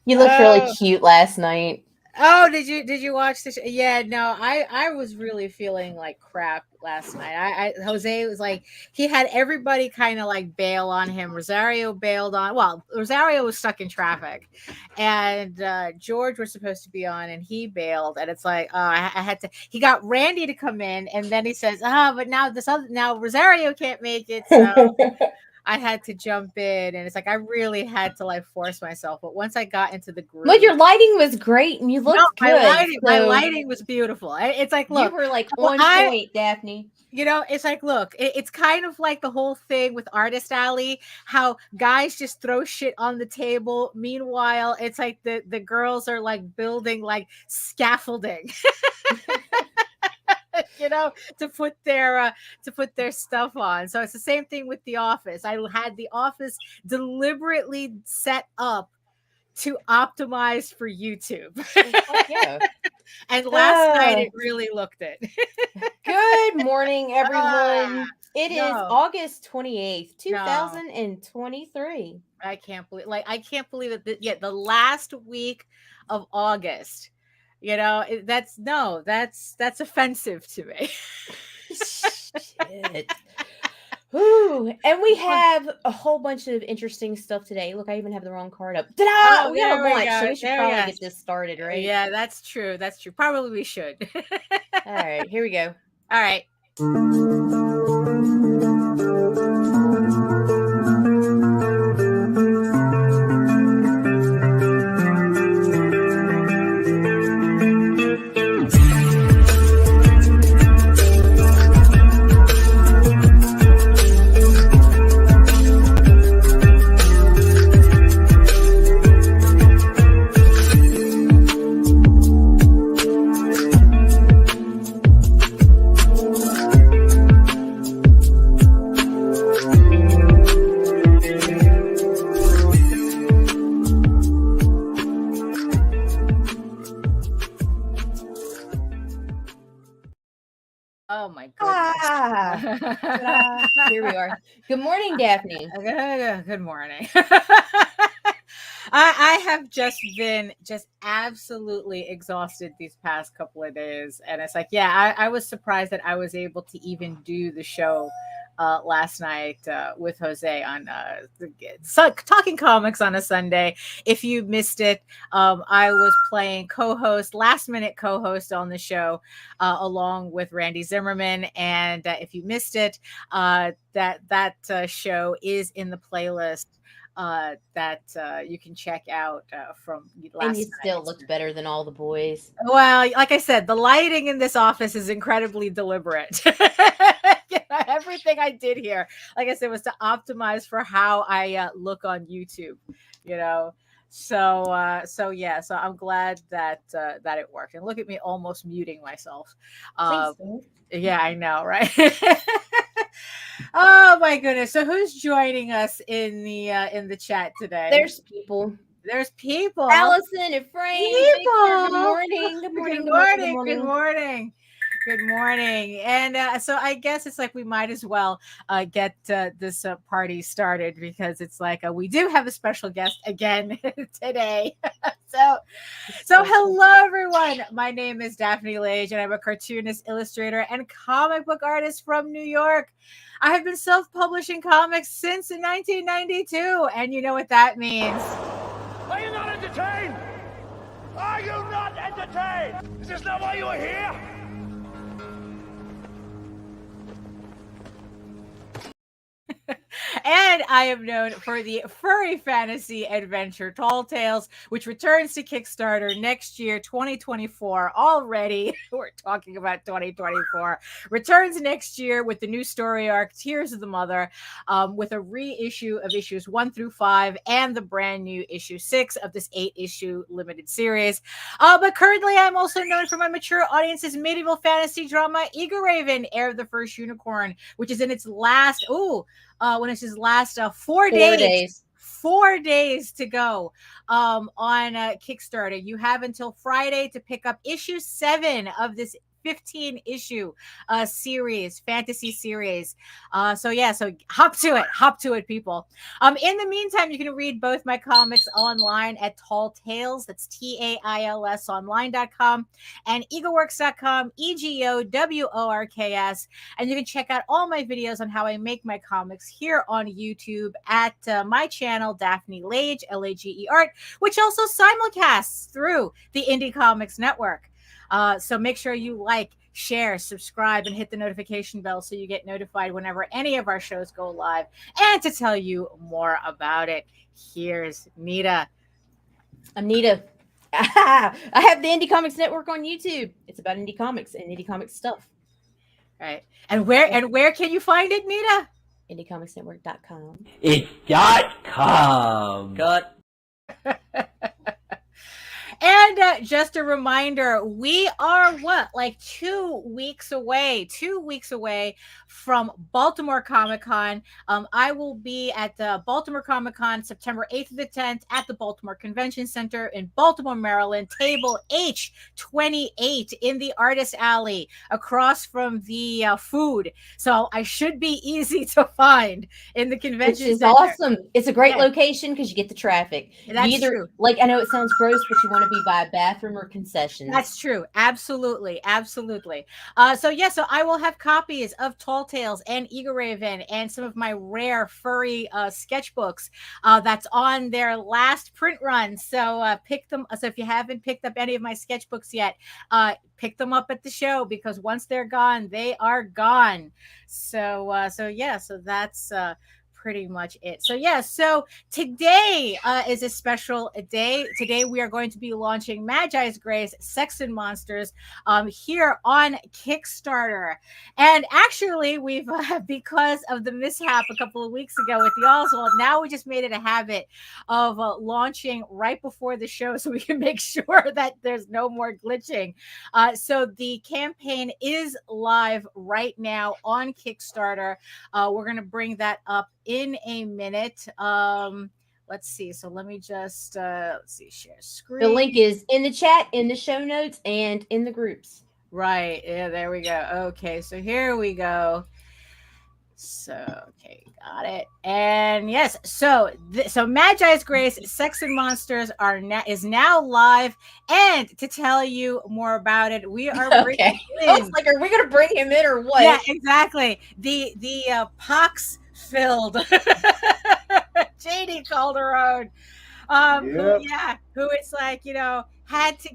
You looked really cute last night. Oh, did you watch the show? Yeah, no, I was really feeling like crap last night. I Jose was like he had everybody kind of like bail on him. Rosario bailed on. Well, Rosario was stuck in traffic, and George was supposed to be on, and he bailed. And it's like, I had to. He got Randy to come in, and then he says, but now now Rosario can't make it, so I had to jump in, and it's like I really had to like force myself. But once I got into the But groove, your lighting was great and you no, looked good. my So lighting was beautiful. It's like, you look, were like well, on point, Daphne. it's like, look, it's kind of like the whole thing with Artist Alley, how guys just throw shit on the table. Meanwhile, it's like the girls are like building like scaffolding. To put their stuff on. So it's the same thing with The Office. I had The Office deliberately set up to optimize for YouTube. Yeah. And last night it really looked it. Good morning, everyone. It is No. August 28th, No. 2023. I can't believe it. Yet the last week of August, that's offensive to me. Shit. Ooh, and we have a whole bunch of interesting stuff today. Look, I even have the wrong card up. Ta-da! We have a bunch, so we should probably get this started, right? Yeah, that's true. That's true. Probably we should. All right, here we go. All right. Oh my goodness. Here we are. Good morning, Daphne. Good morning. I have just been absolutely exhausted these past couple of days. And it's like, yeah, I was surprised that I was able to even do the show last night with Jose on Talking Comics on a Sunday. If you missed it, I was playing last minute co-host on the show along with Randy Zimmerman. And if you missed it, that show is in the playlist that you can check out from last night. And you still looked better than all the boys. Well, like I said, the lighting in this office is incredibly deliberate. Everything I did here, like I said, was to optimize for how I look on YouTube. So I'm glad that it worked. And look at me almost muting myself. Yeah, I know, right? Oh my goodness! So who's joining us in the chat today? There's people. Alison and Frank. Good morning. Good morning. Good morning. Good morning. Good morning. And so I guess it's like we might as well get this party started, because it's like we do have a special guest again today. So hello, everyone. My name is Daphne Lage, and I'm a cartoonist, illustrator, and comic book artist from New York. I have been self-publishing comics since 1992, and you know what that means. Are you not entertained? Are you not entertained? Is this not why you are here? And I am known for the furry fantasy adventure Tall Tales, which returns to Kickstarter next year, 2024. Already, we're talking about 2024. Returns next year with the new story arc, Tears of the Mother, with a reissue of issues 1 through 5 and the brand new issue 6 of this 8-issue limited series. But currently, I'm also known for my mature audience's medieval fantasy drama, EGORAVEN, Heir of the First Unicorn, which is in its last, when it's his last 4 days. 4 days to go on Kickstarter. You have until Friday to pick up issue 7 of this 15-issue series, fantasy series. So hop to it, people. In the meantime, you can read both my comics online at Tall Tales. That's TAILS online.com and egoworks.com, EGOWORKS. And you can check out all my videos on how I make my comics here on YouTube at my channel, Daphne Lage, LAGE Art, which also simulcasts through the Indie Comics Network. So make sure you like, share, subscribe, and hit the notification bell so you get notified whenever any of our shows go live. And to tell you more about it, here's Nita. I'm Nita. I have the Indie Comics Network on YouTube. It's about indie comics and indie comics stuff. Right. And where can you find it, Nita? IndieComicsNetwork.com. It's .com. Cut. And just a reminder, we are like 2 weeks away from Baltimore Comic-Con. I will be at the Baltimore Comic-Con September 8th to the 10th at the Baltimore Convention Center in Baltimore, Maryland, table H28 in the Artist Alley across from the food. So I should be easy to find in the convention center. Which is awesome. It's a great location because you get the traffic. That's true. Like, I know it sounds gross, but you want to be by a bathroom or concessions. That's true. Absolutely. So I will have copies of Tall Tales and EGORAVEN and some of my rare furry sketchbooks that's on their last print run. So pick them. So if you haven't picked up any of my sketchbooks yet, pick them up at the show, because once they're gone, they are gone. So that's pretty much it. So today is a special day. Today we are going to be launching Magi's Grace Sex and Monsters here on Kickstarter. And actually we've because of the mishap a couple of weeks ago with the Oswald, now we just made it a habit of launching right before the show so we can make sure that there's no more glitching. So the campaign is live right now on Kickstarter. We're going to bring that up in a minute. Let's see. So let me just share screen. The link is in the chat, in the show notes, and in the groups. Right. Yeah, there we go. Okay, so here we go. So, okay, got it. And yes, so Magi's Grace Sex and Monsters is now live. And to tell you more about it, we are bringing in, I was like, are we going to bring him in or what? Yeah, exactly. The pox-filled JD Calderon. Who it's like, had to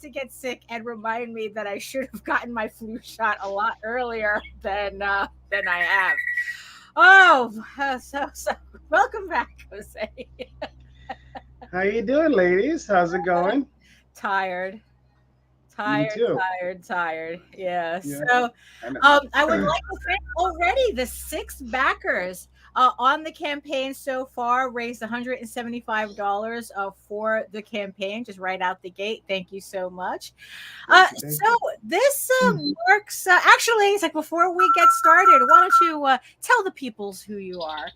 get sick and remind me that I should have gotten my flu shot a lot earlier than I have. So welcome back, Jose. How you doing, ladies? How's it going? Tired. Me too. Tired. Yeah. So I would like to thank already the 6 backers on the campaign so far, raised $175 for the campaign, just right out the gate. Thank you so much. So this works. Actually, it's like, before we get started, why don't you tell the peoples who you are?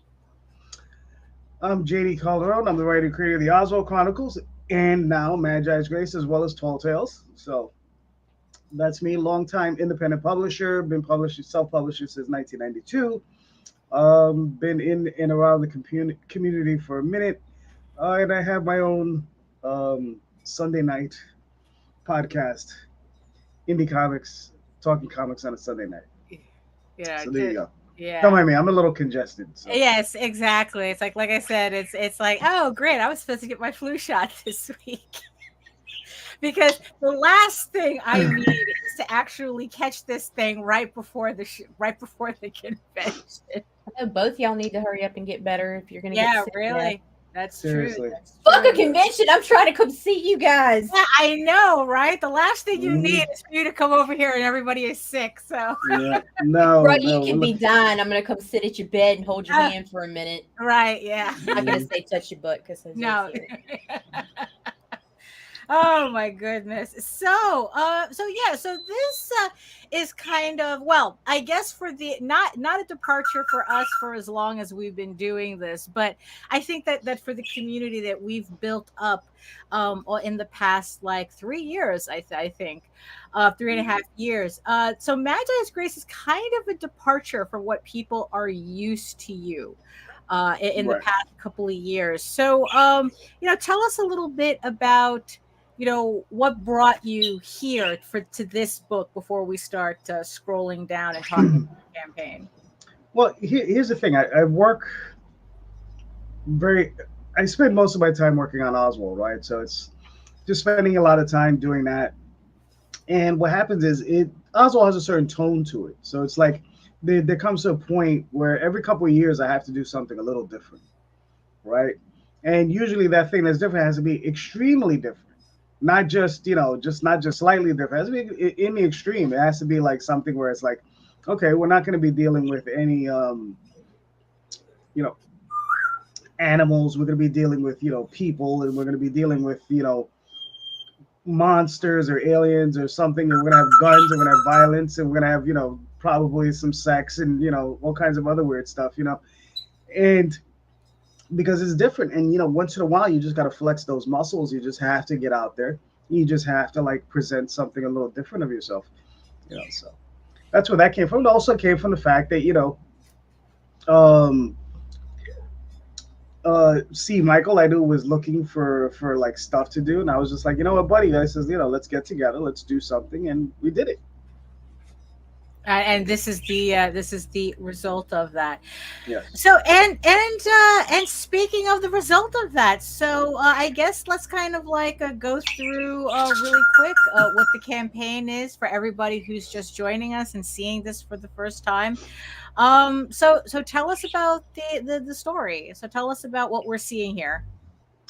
I'm JD Calderon. I'm the writer and creator of the Oswald Chronicles and now Magi's Grace, as well as Tall Tales. So that's me, longtime independent publisher, been self-publisher since 1992. Been in and around the community for a minute, and I have my own Sunday night podcast, Indie Comics, talking comics on a Sunday night. Yeah, so there you go. Yeah, don't mind me, I'm a little congested. So. Yes, exactly. It's like I said, it's like, oh great, I was supposed to get my flu shot this week. Because the last thing I need is to actually catch this thing right before the convention. I know both y'all need to hurry up and get better if you're going to get sick. Yeah, really. That's Seriously. true. That's Fuck true. a convention. I'm trying to come see you guys. Yeah, I know, right? The last thing you need is for you to come over here and everybody is sick. So yeah, no, bro, you can be dying. I'm going to come sit at your bed and hold your hand for a minute. Right, yeah. I'm not going to say touch your butt because no. Oh my goodness. So this is kind of, well, I guess for the not a departure for us for as long as we've been doing this, but I think that for the community that we've built up or in the past like 3 years, I think 3.5 years. So Magi's Grace is kind of a departure from what people are used to you in the Right. past couple of years. So tell us a little bit about what brought you here to this book before we start scrolling down and talking about the campaign. Well, here's the thing. I work I spend most of my time working on Oswald, right? So it's just spending a lot of time doing that. And what happens is Oswald has a certain tone to it. So it's like there comes to a point where every couple of years I have to do something a little different, right? And usually that thing that's different has to be extremely different. Not just, not just slightly different. It has to be in the extreme. It has to be like something where it's like, okay, we're not going to be dealing with any, animals. We're going to be dealing with, people, and we're going to be dealing with, monsters or aliens or something. And we're going to have guns, and we're going to have violence, and we're going to have, probably some sex and, all kinds of other weird stuff, and because it's different. And, once in a while, you just got to flex those muscles. You just have to get out there. You just have to like present something a little different of yourself, so that's where that came from. It also came from the fact that, see, Michael, I knew was looking for like stuff to do. And I was just like, you know what, buddy, I says, let's get together. Let's do something. And we did it. And this is the result of that. Yes. So and speaking of the result of that, so I guess let's kind of like go through really quick what the campaign is for everybody who's just joining us and seeing this for the first time. So tell us about the story. So tell us about what we're seeing here.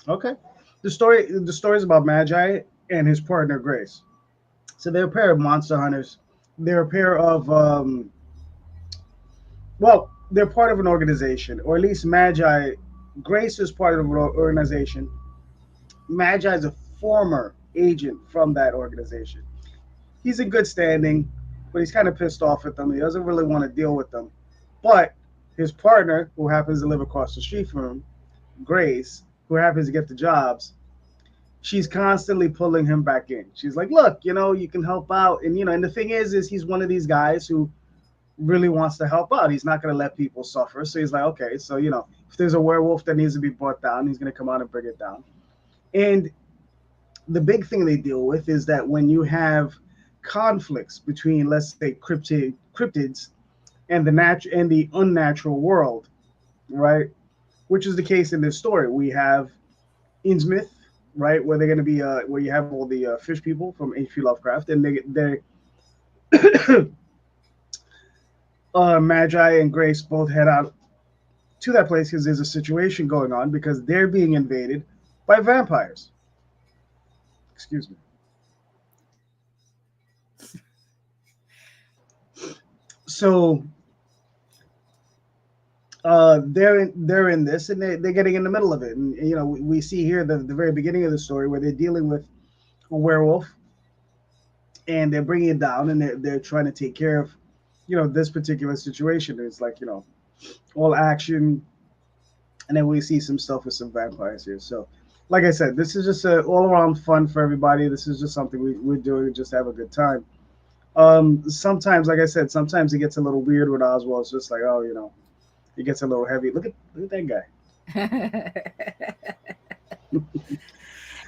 Okay. The story is about Magi and his partner Grace. So they're a pair of monster hunters. They're a pair of they're part of an organization, or at least Magi. Grace is part of an organization. Magi is a former agent from that organization. He's in good standing, but he's kind of pissed off at them. He doesn't really want to deal with them. But his partner, who happens to live across the street from him, Grace, who happens to get the jobs, she's constantly pulling him back in. She's like, look, you can help out. And, and the thing is he's one of these guys who really wants to help out. He's not going to let people suffer. So he's like, okay, so, if there's a werewolf that needs to be brought down, he's going to come out and bring it down. And the big thing they deal with is that when you have conflicts between, let's say, cryptids and the unnatural world, right? Which is the case in this story. We have Innsmouth, right, where they're going to be where you have all the fish people from H.P. Lovecraft, and they Magi and Grace both head out to that place because there's a situation going on because they're being invaded by vampires. Excuse me. So they're in this, and they're getting in the middle of it. And we see here the very beginning of the story where they're dealing with a werewolf, and they're bringing it down, and they're trying to take care of this particular situation. It's like all action, and then we see some stuff with some vampires here. So like I said, this is just all around fun for everybody. This is just something we're doing to just have a good time. Sometimes, like I said, sometimes it gets a little weird with Oswald. It's just like, it gets a little heavy. Look at that guy.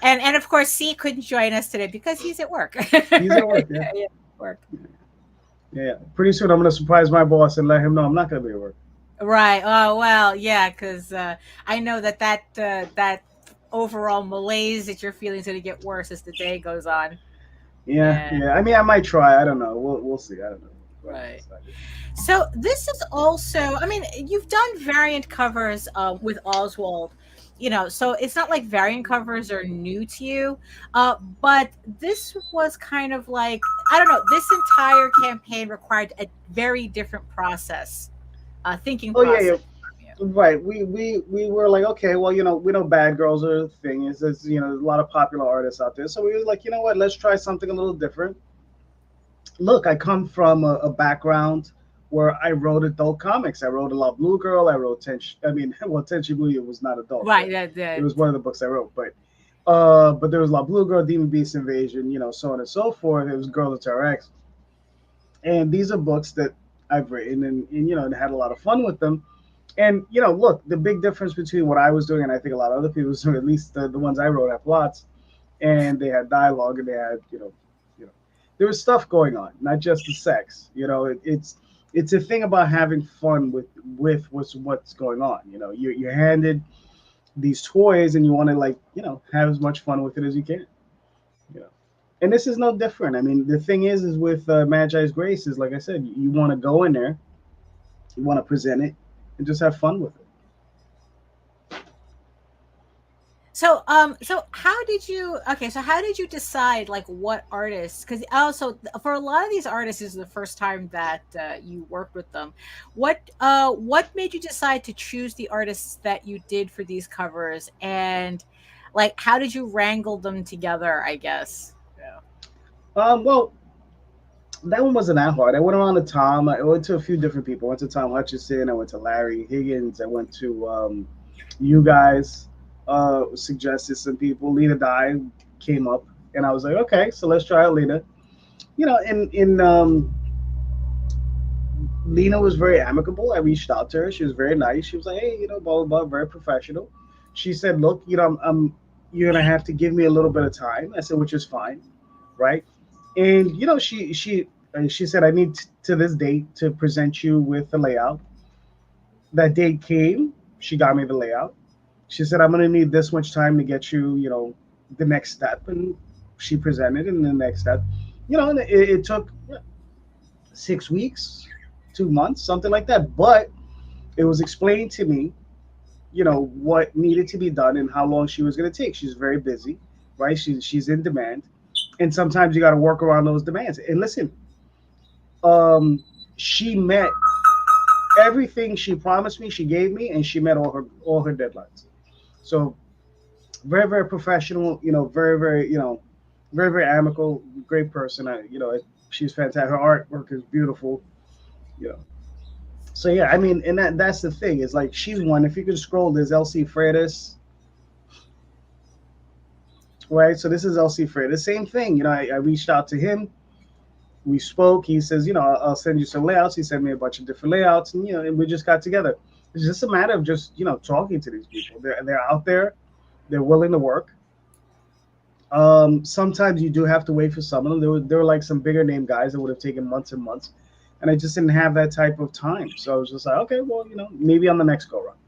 and of course, C couldn't join us today because he's at work. He's at work. Yeah. Yeah, work. Yeah. Pretty soon, I'm gonna surprise my boss and let him know I'm not gonna be at work. Right. Oh well, yeah, because I know that overall malaise that you're feeling is going to get worse as the day goes on. Yeah. I mean, I might try. I don't know. We'll see. I don't know. Right. So this is also, I mean, you've done variant covers with Oswald, so it's not like variant covers are new to you, but this was kind of like, I don't know, this entire campaign required a very different process, thinking process. Right. We were like, okay, well, we know bad girls are a thing. There's a lot of popular artists out there. So we were like, you know what, let's try something a little different. Look, I come from a background where I wrote adult comics. I wrote a lot Blue Girl. I wrote Tenchi Blue was not adult. Right. It was one of the books I wrote, but there was a lot Blue Girl, Demon Beast Invasion, so on and so forth. It was Girl of Terror X. And these are books that I've written and had a lot of fun with them. And look, the big difference between what I was doing and I think a lot of other people was doing, at least the ones I wrote, had plots, and they had dialogue, and they had there was stuff going on, not just the sex. It's a thing about having fun with what's going on. You're handed these toys, and you want to have as much fun with it as you can. And this is no different. I mean, the thing is with Magi's Grace is, like I said, you want to go in there, you want to present it, and just have fun with it. So how did you decide what artists? Because also for a lot of these artists, this is the first time that you worked with them. What made you decide to choose the artists that you did for these covers, and how did you wrangle them together? I guess. Yeah. Well, that one wasn't that hard. I went around to Tom. I went to a few different people. I went to Tom Hutchison. I went to Larry Higgins. I went to you guys. Suggested some people. Lita Dye came up, and I was like, okay, so let's try out Lita. Lena was very amicable. I reached out to her. She was very nice. She was like, hey, blah blah blah, very professional. She said, look, I'm you're gonna have to give me a little bit of time. I said, which is fine, right? And she said, I need to this date to present you with the layout. That date came. She got me the layout. She said, I'm going to need this much time to get you, the next step. And she presented in the next step. And it took 6 weeks, 2 months, something like that. But it was explained to me, what needed to be done and how long she was going to take. She's very busy, right? She's in demand. And sometimes you got to work around those demands. And listen, she met everything she promised me, she gave me, and she met all her deadlines. So very, very professional, very, very, very, very amicable, great person. She's fantastic. Her artwork is beautiful, So yeah, I mean, and that's the thing, is she's one. If you can scroll, there's LC Freitas, right? So this is LC Freitas. Same thing, I reached out to him. We spoke. He says, I'll send you some layouts. He sent me a bunch of different layouts, and and we just got together. It's just a matter of just talking to these people. They're out there. They're willing to work. Sometimes you do have to wait for some of them. There were some bigger name guys that would have taken months and months, and I just didn't have that type of time. So I was just like, okay, well, maybe on the next go round.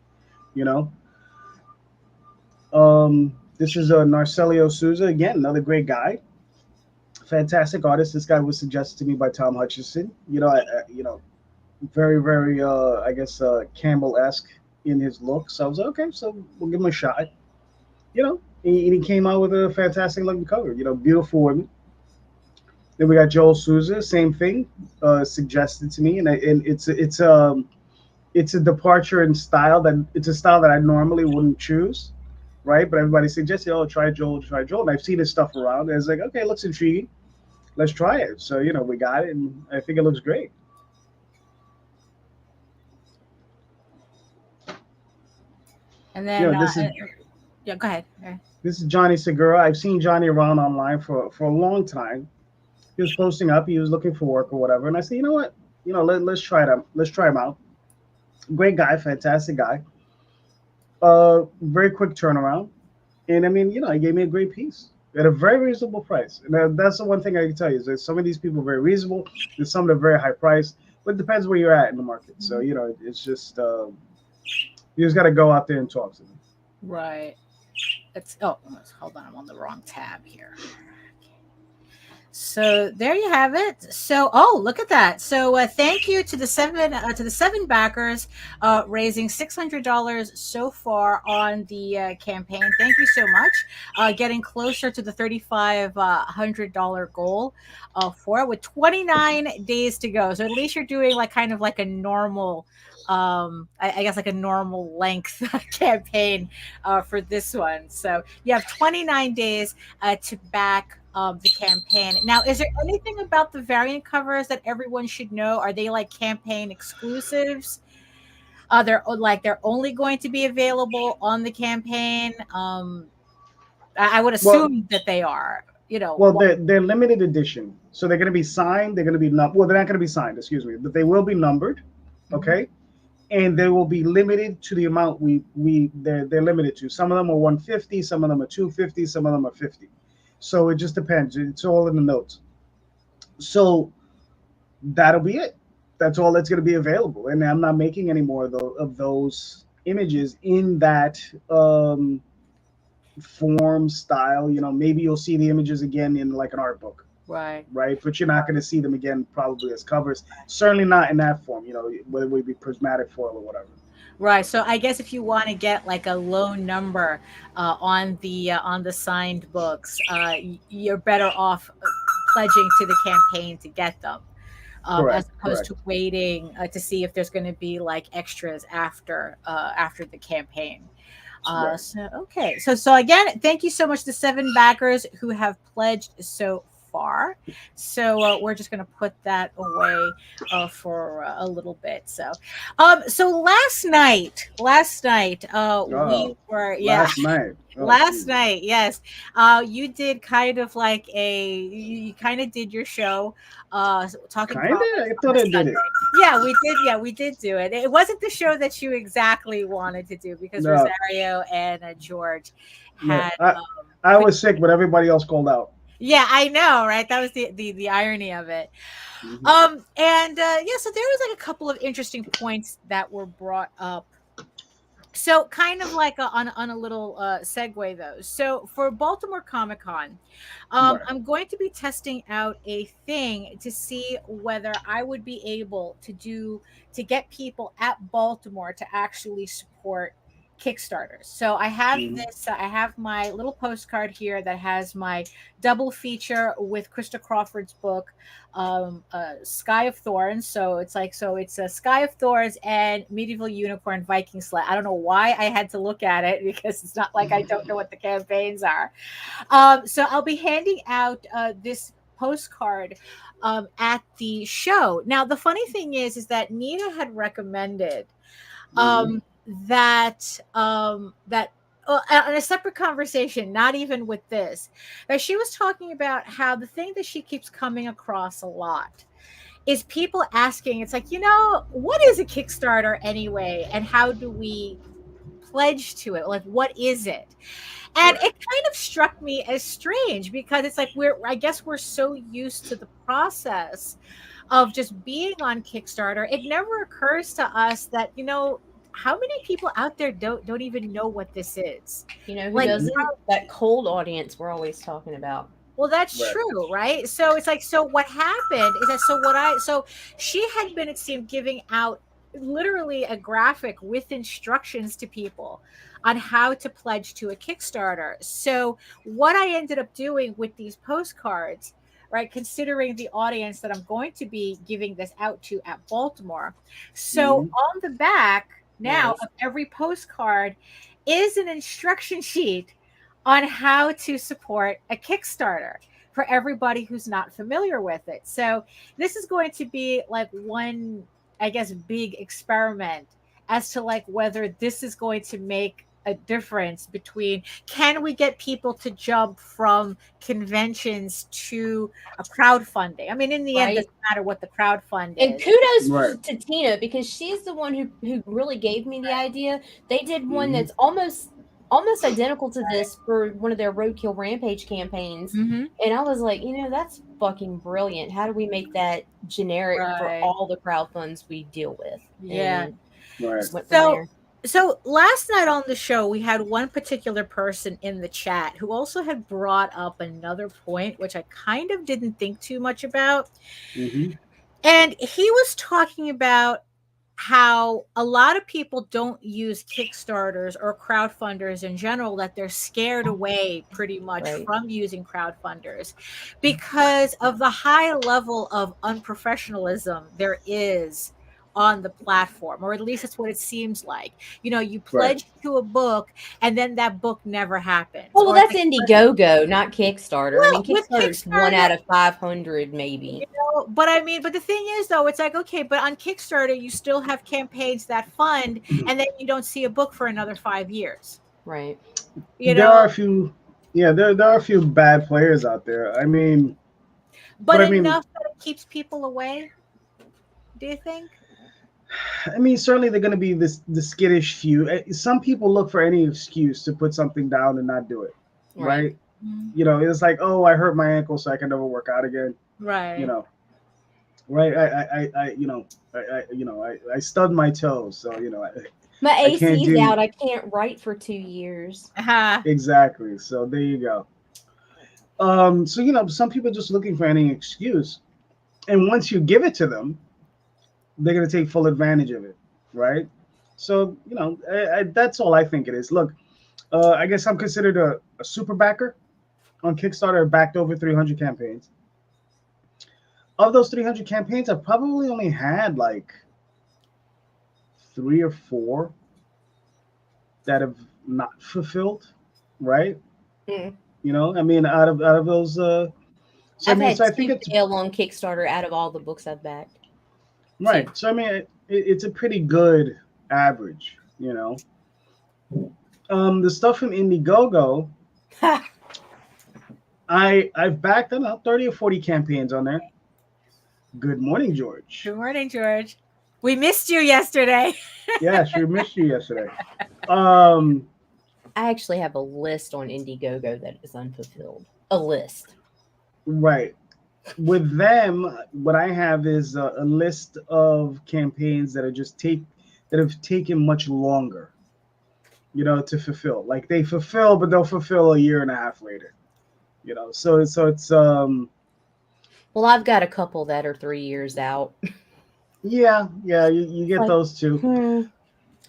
This is Narcelio Souza, again, another great guy. Fantastic artist. This guy was suggested to me by Tom Hutchison. Very, very, I guess, Campbell-esque in his look. So I was like, okay, so we'll give him a shot. And he came out with a fantastic looking cover. Beautiful women. Then we got Joel Souza, same thing, suggested to me, and it's a departure in style it's a style that I normally wouldn't choose, right? But everybody suggested, oh, try Joel. And I've seen his stuff around, and it's like, okay, it looks intriguing. Let's try it. So we got it, and I think it looks great. And then, yeah, go ahead. This is Johnny Segura. I've seen Johnny around online for a long time. He was posting up. He was looking for work or whatever. And I said, you know what? Let's try them. Let's try him out. Great guy, fantastic guy. Very quick turnaround. And I mean, he gave me a great piece at a very reasonable price. And that's the one thing I can tell you is that some of these people are very reasonable. There's some that are very high price, but it depends where you're at in the market. So, it's just, you just got to go out there and talk to them. Right. Hold on. I'm on the wrong tab here. So there you have it. So look at that. So thank you to the seven backers, raising $600 so far on the campaign. Thank you so much. Getting closer to the $3,500 goal for it, with 29 days to go. So at least you're doing like kind of like a normal, I guess like a normal length campaign for this one. So you have 29 days to back the campaign. Now, is there anything about the variant covers that everyone should know? Are they like campaign exclusives? They're only going to be available on the campaign. I would assume that they are. Well, they're limited edition, so they're going to be signed. They're going to be they're not going to be signed. Excuse me, but they will be numbered. Okay. And they will be limited to the amount they're limited to. Some of them are 150, some of them are 250, some of them are 50. So it just depends. It's all in the notes. So that'll be it. That's all that's going to be available. And I'm not making any more of those images in that form style. Maybe you'll see the images again in like an art book. Right. But you're not going to see them again probably as covers. Certainly not in that form, whether it would be prismatic foil or whatever. Right. So I guess if you want to get like a low number on the signed books, you're better off pledging to the campaign to get them, as opposed to waiting to see if there's going to be like extras after the campaign. So again, thank you so much to 7 backers who have pledged so far. So we're just going to put that away for a little bit. So last night we were last night, yes, you did kind of like you kind of did your show talking I thought I did it. We did do it. It wasn't the show that you exactly wanted to do, because Rosario and George had I was sick, but everybody else called out. Yeah, I know, right? That was the irony of it. So there was like a couple of interesting points that were brought up. So kind of like on a little segue though. So for Baltimore Comic-Con, I'm going to be testing out a thing to see whether I would be able to get people at Baltimore to actually support Kickstarters. So I have I have my little postcard here that has my double feature with Krista Crawford's book, Sky of Thorns. So it's a Sky of Thorns and Medieval Unicorn Viking Sled. I don't know why I had to look at it, because it's not like I don't know what the campaigns are. So I'll be handing out this postcard at the show. Now, the funny thing is that Nita had recommended that on a separate conversation, not even with this, that she was talking about how the thing that she keeps coming across a lot is people asking, it's like, what is a Kickstarter anyway, and how do we pledge to it? Like, what is it? And it kind of struck me as strange, because it's like I guess we're so used to the process of just being on Kickstarter. It never occurs to us that how many people out there don't even know what this is? Who doesn't? That cold audience we're always talking about. Well, that's true, right? So it's like, so what happened is that so she had been, it seemed, giving out literally a graphic with instructions to people on how to pledge to a Kickstarter. So what I ended up doing with these postcards, right, considering the audience that I'm going to be giving this out to at Baltimore. So on the back now of every postcard is an instruction sheet on how to support a Kickstarter for everybody who's not familiar with it. So this is going to be like one, I guess, big experiment as to like whether this is going to make a difference between, can we get people to jump from conventions to a crowdfunding? I mean, in the end, it doesn't matter what the crowdfund is. And kudos to Tina, because she's the one who really gave me the idea. They did one that's almost identical to this for one of their Roadkill Rampage campaigns. And I was like, that's fucking brilliant. How do we make that generic for all the crowdfunds we deal with? Yeah. And So So last night on the show, we had one particular person in the chat who also had brought up another point, which I kind of didn't think too much about. Mm-hmm. And he was talking about how a lot of people don't use Kickstarters or crowdfunders in general, that they're scared away pretty much from using crowdfunders because of the high level of unprofessionalism there is on the platform, or at least that's what it seems like. You pledge to a book and then that book never happens. Oh, well, or that's Indiegogo, not Kickstarter. Well, I mean, with Kickstarter's Kickstarter, 1 out of 500, maybe. But the thing is, though, it's like, okay, but on Kickstarter, you still have campaigns that fund, and then you don't see a book for another 5 years. Right. There are a few, there are a few bad players out there. I mean, but enough that it keeps people away. Do you think? I mean, certainly they're going to be the skittish few. Some people look for any excuse to put something down and not do it, right? Mm-hmm. It's like, oh, I hurt my ankle, so I can never work out again. Right. Right. I stubbed my toes, so my AC's out. I can't write for 2 years. Exactly. So there you go. So some people are just looking for any excuse, and once you give it to them, they're going to take full advantage of it, right? So that's all I think it is. Look, I guess I'm considered a super backer on Kickstarter. I've backed over 300 campaigns. Of those 300 campaigns, I've probably only had like 3 or 4 that have not fulfilled, right? I mean, out of those, I've had 2 fail on Kickstarter out of all the books I've backed. Right. So I mean, it's a pretty good average, The stuff from Indiegogo, I've backed, I don't know, 30 or 40 campaigns on there. Good morning, George. Good morning, George. We missed you yesterday. Yes, we missed you yesterday. I actually have a list on Indiegogo that is unfulfilled. A list. Right. With them, what I have is a list of campaigns that are that have taken much longer, to fulfill. Like they fulfill, but they'll fulfill a year and a half later. So it's Well, I've got a couple that are 3 years out. Yeah, you get those too.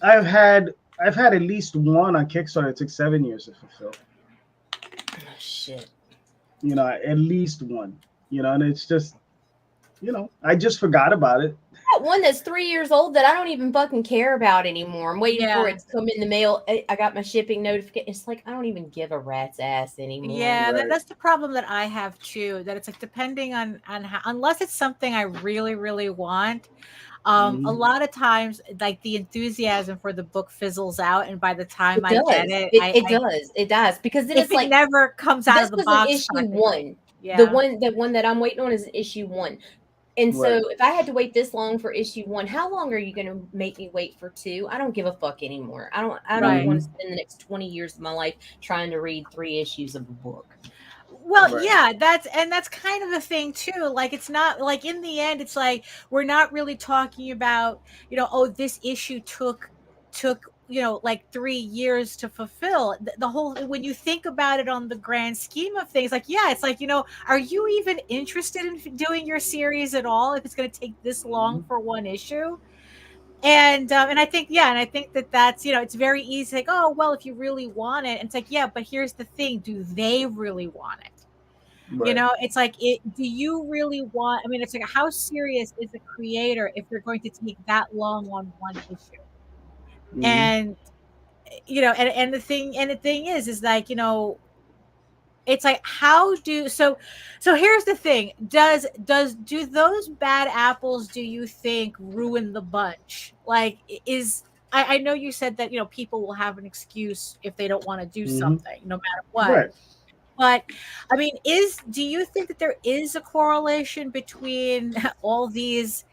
I've had at least one on Kickstarter that took 7 years to fulfill. Oh, shit. At least one. And it's just, I just forgot about it. That one that's 3 years old that I don't even fucking care about anymore. I'm waiting for it to come in the mail. I got my shipping notification. It's like I don't even give a rat's ass anymore. Yeah, that's the problem that I have too. That it's like depending on how, unless it's something I really, really want. A lot of times, like the enthusiasm for the book fizzles out, and by the time I get it, it does because then it's like never comes out of the box. Issue 1. Yeah. The one that I'm waiting on is issue 1. And so if I had to wait this long for issue 1, how long are you going to make me wait for 2? I don't give a fuck anymore. I don't want to spend the next 20 years of my life trying to read 3 issues of a book. Well, yeah, that's kind of the thing too. Like, it's not like in the end, it's like we're not really talking about, this issue took like 3 years to fulfill. The whole, when you think about it on the grand scheme of things, like, yeah, it's like, are you even interested in doing your series at all if it's going to take this long for one issue? And I think, that's, it's very easy. Like, oh, well, if you really want it, and it's like, yeah, but here's the thing. Do they really want it? Right. It's like, do you really want, I mean, it's like, how serious is a creator if they're going to take that long on one issue? And, and the thing is like, it's like, how do, so here's the thing. Do those bad apples, do you think, ruin the bunch? Like, I know you said that, people will have an excuse if they don't want to do something, no matter what. Right. But I mean, do you think that there is a correlation between all these,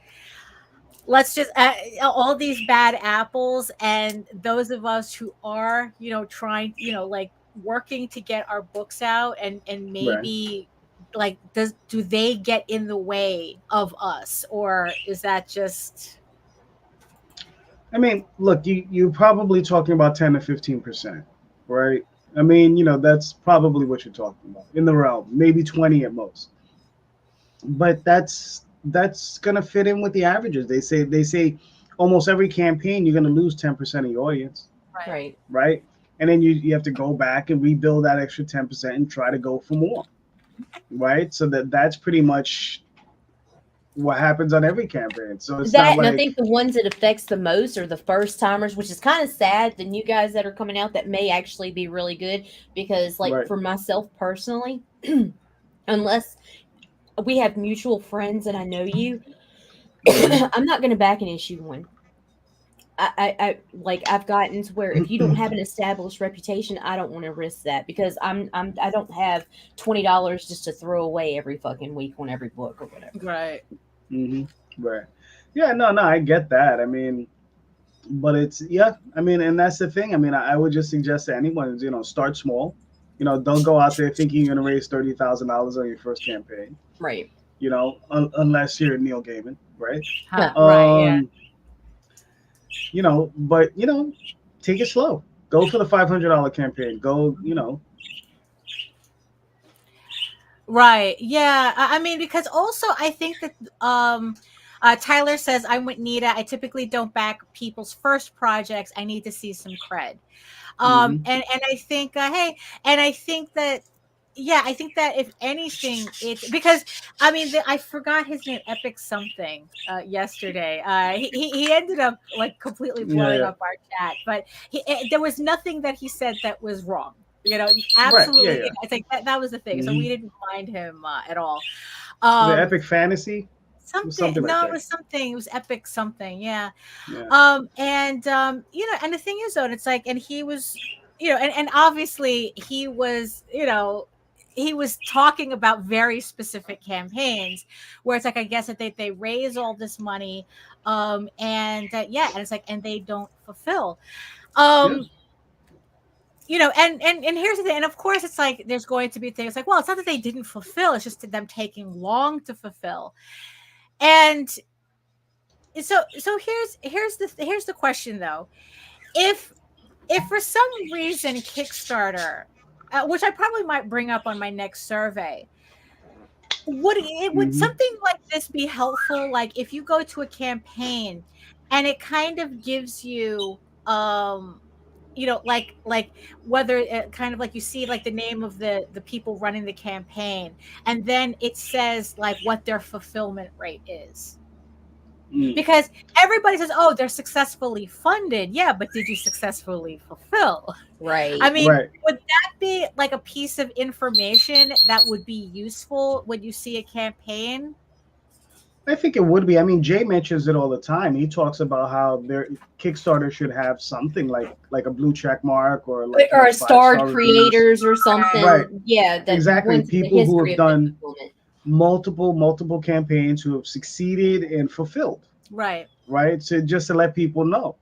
all these bad apples and those of us who are, trying, like working to get our books out and maybe like, do they get in the way of us, or is that just? I mean, look, you're probably talking about 10 to 15%, right? I mean, that's probably what you're talking about in the realm, maybe 20 at most. But that's gonna fit in with the averages. They say almost every campaign you're gonna lose 10% of your audience, Right. right? And then you have to go back and rebuild that extra 10% and try to go for more, right? So that's pretty much what happens on every campaign. So it's not And I like, think the ones it affects the most are the first timers, which is kind of sad. The new guys that are coming out that may actually be really good, because like right. for myself personally, unless we have mutual friends and I know you, I'm not going to back an issue one. I like I've gotten to where if you don't have an established reputation, I don't want to risk that, because I don't have $20 just to throw away every fucking week on every book or whatever. Right. Right. Yeah, no, I get that. I mean, but I mean, and that's the thing. I mean, I would just suggest to anyone is, start small. Don't go out there thinking you're going to raise $30,000 on your first campaign. Right. Unless you're Neil Gaiman, right? Right. Yeah. But take it slow. Go for the $500 campaign. Go, Right. Yeah. I mean, because also I think that Tyler says, I'm with Nita. I typically don't back people's first projects. I need to see some cred. And I think, hey, and I think that, yeah, I think that if anything, it's because I mean, I forgot his name, Epic something, yesterday. He ended up like completely blowing up our chat, but there was nothing that he said that was wrong. Absolutely. Right, yeah. I think that was the thing. So we didn't mind him at all. The Epic Fantasy? Something. No, it was something. It was Epic something. Yeah. And and the thing is though, and it's like, and he was, and obviously he was, he was talking about very specific campaigns where it's like, I guess that they raise all this money, and it's like, and they don't fulfill. And here's the thing, and of course it's like there's going to be things like, well, it's not that they didn't fulfill, it's just them taking long to fulfill. And so here's the question though. If for some reason Kickstarter, which I probably might bring up on my next survey, would something like this be helpful? Like if you go to a campaign and it kind of gives you like whether it kind of like you see like the name of the people running the campaign, and then it says like what their fulfillment rate is. Because everybody says, oh, they're successfully funded. Yeah, but did you successfully fulfill? Right. I mean, would that be like a piece of information that would be useful when you see a campaign? I think it would be. I mean, Jay mentions it all the time. He talks about how their Kickstarter should have something like a blue check mark or a starred creators or something. Right. Yeah. Exactly. People who have done multiple campaigns who have succeeded and fulfilled. Right. So just to let people know.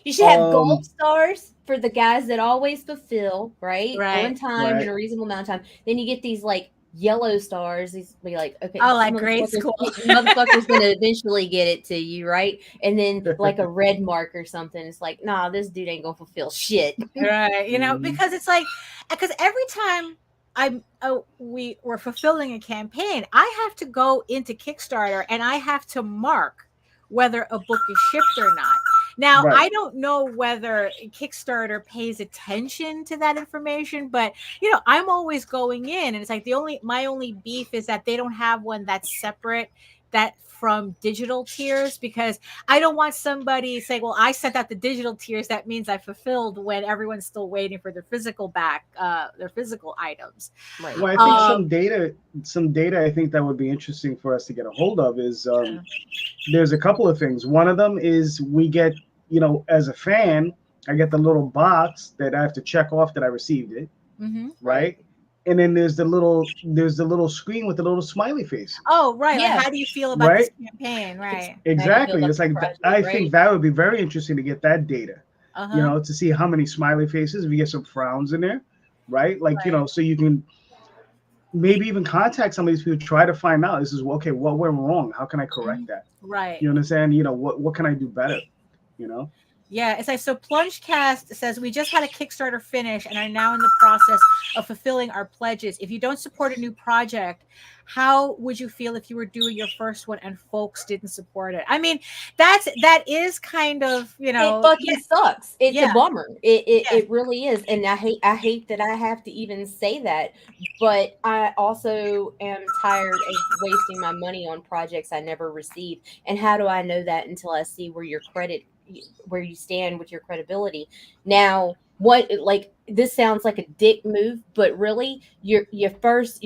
You should have gold stars for the guys that always fulfill, right? On time in a reasonable amount of time. Then you get these like yellow stars. These be like, okay, like grade school. Motherfucker's gonna eventually get it to you, right? And then like a red mark or something. It's like, nah, this dude ain't gonna fulfill shit. Right. Because it's like, because every time we were fulfilling a campaign, I have to go into Kickstarter and I have to mark whether a book is shipped or not. Now, I don't know whether Kickstarter pays attention to that information, but I'm always going in, and it's like my only beef is that they don't have one that's separate from digital tiers, because I don't want somebody saying, well, I sent out the digital tiers, that means I fulfilled, when everyone's still waiting for their physical items. Right. Well, I think some data I think that would be interesting for us to get a hold of is there's a couple of things. One of them is we get, as a fan, I get the little box that I have to check off that I received it. Right. And then there's the little screen with the little smiley face. Oh, right. Yeah. Like, how do you feel about this campaign? Right. Exactly. It's like, I think that would be very interesting to get that data, to see how many smiley faces, if you get some frowns in there, right? Like, so you can maybe even contact some of these people, try to find out, this is, okay, what went wrong? How can I correct that? Right. You understand? What can I do better? Yeah, it's like, so Plungecast says, we just had a Kickstarter finish and are now in the process of fulfilling our pledges. If you don't support a new project, how would you feel if you were doing your first one and folks didn't support it? I mean, that is kind of, it fucking sucks. It's a bummer. It really is. And I hate that I have to even say that, but I also am tired of wasting my money on projects I never received. And how do I know that until I see where you stand with your credibility? Now, what, like, this sounds like a dick move, but really your first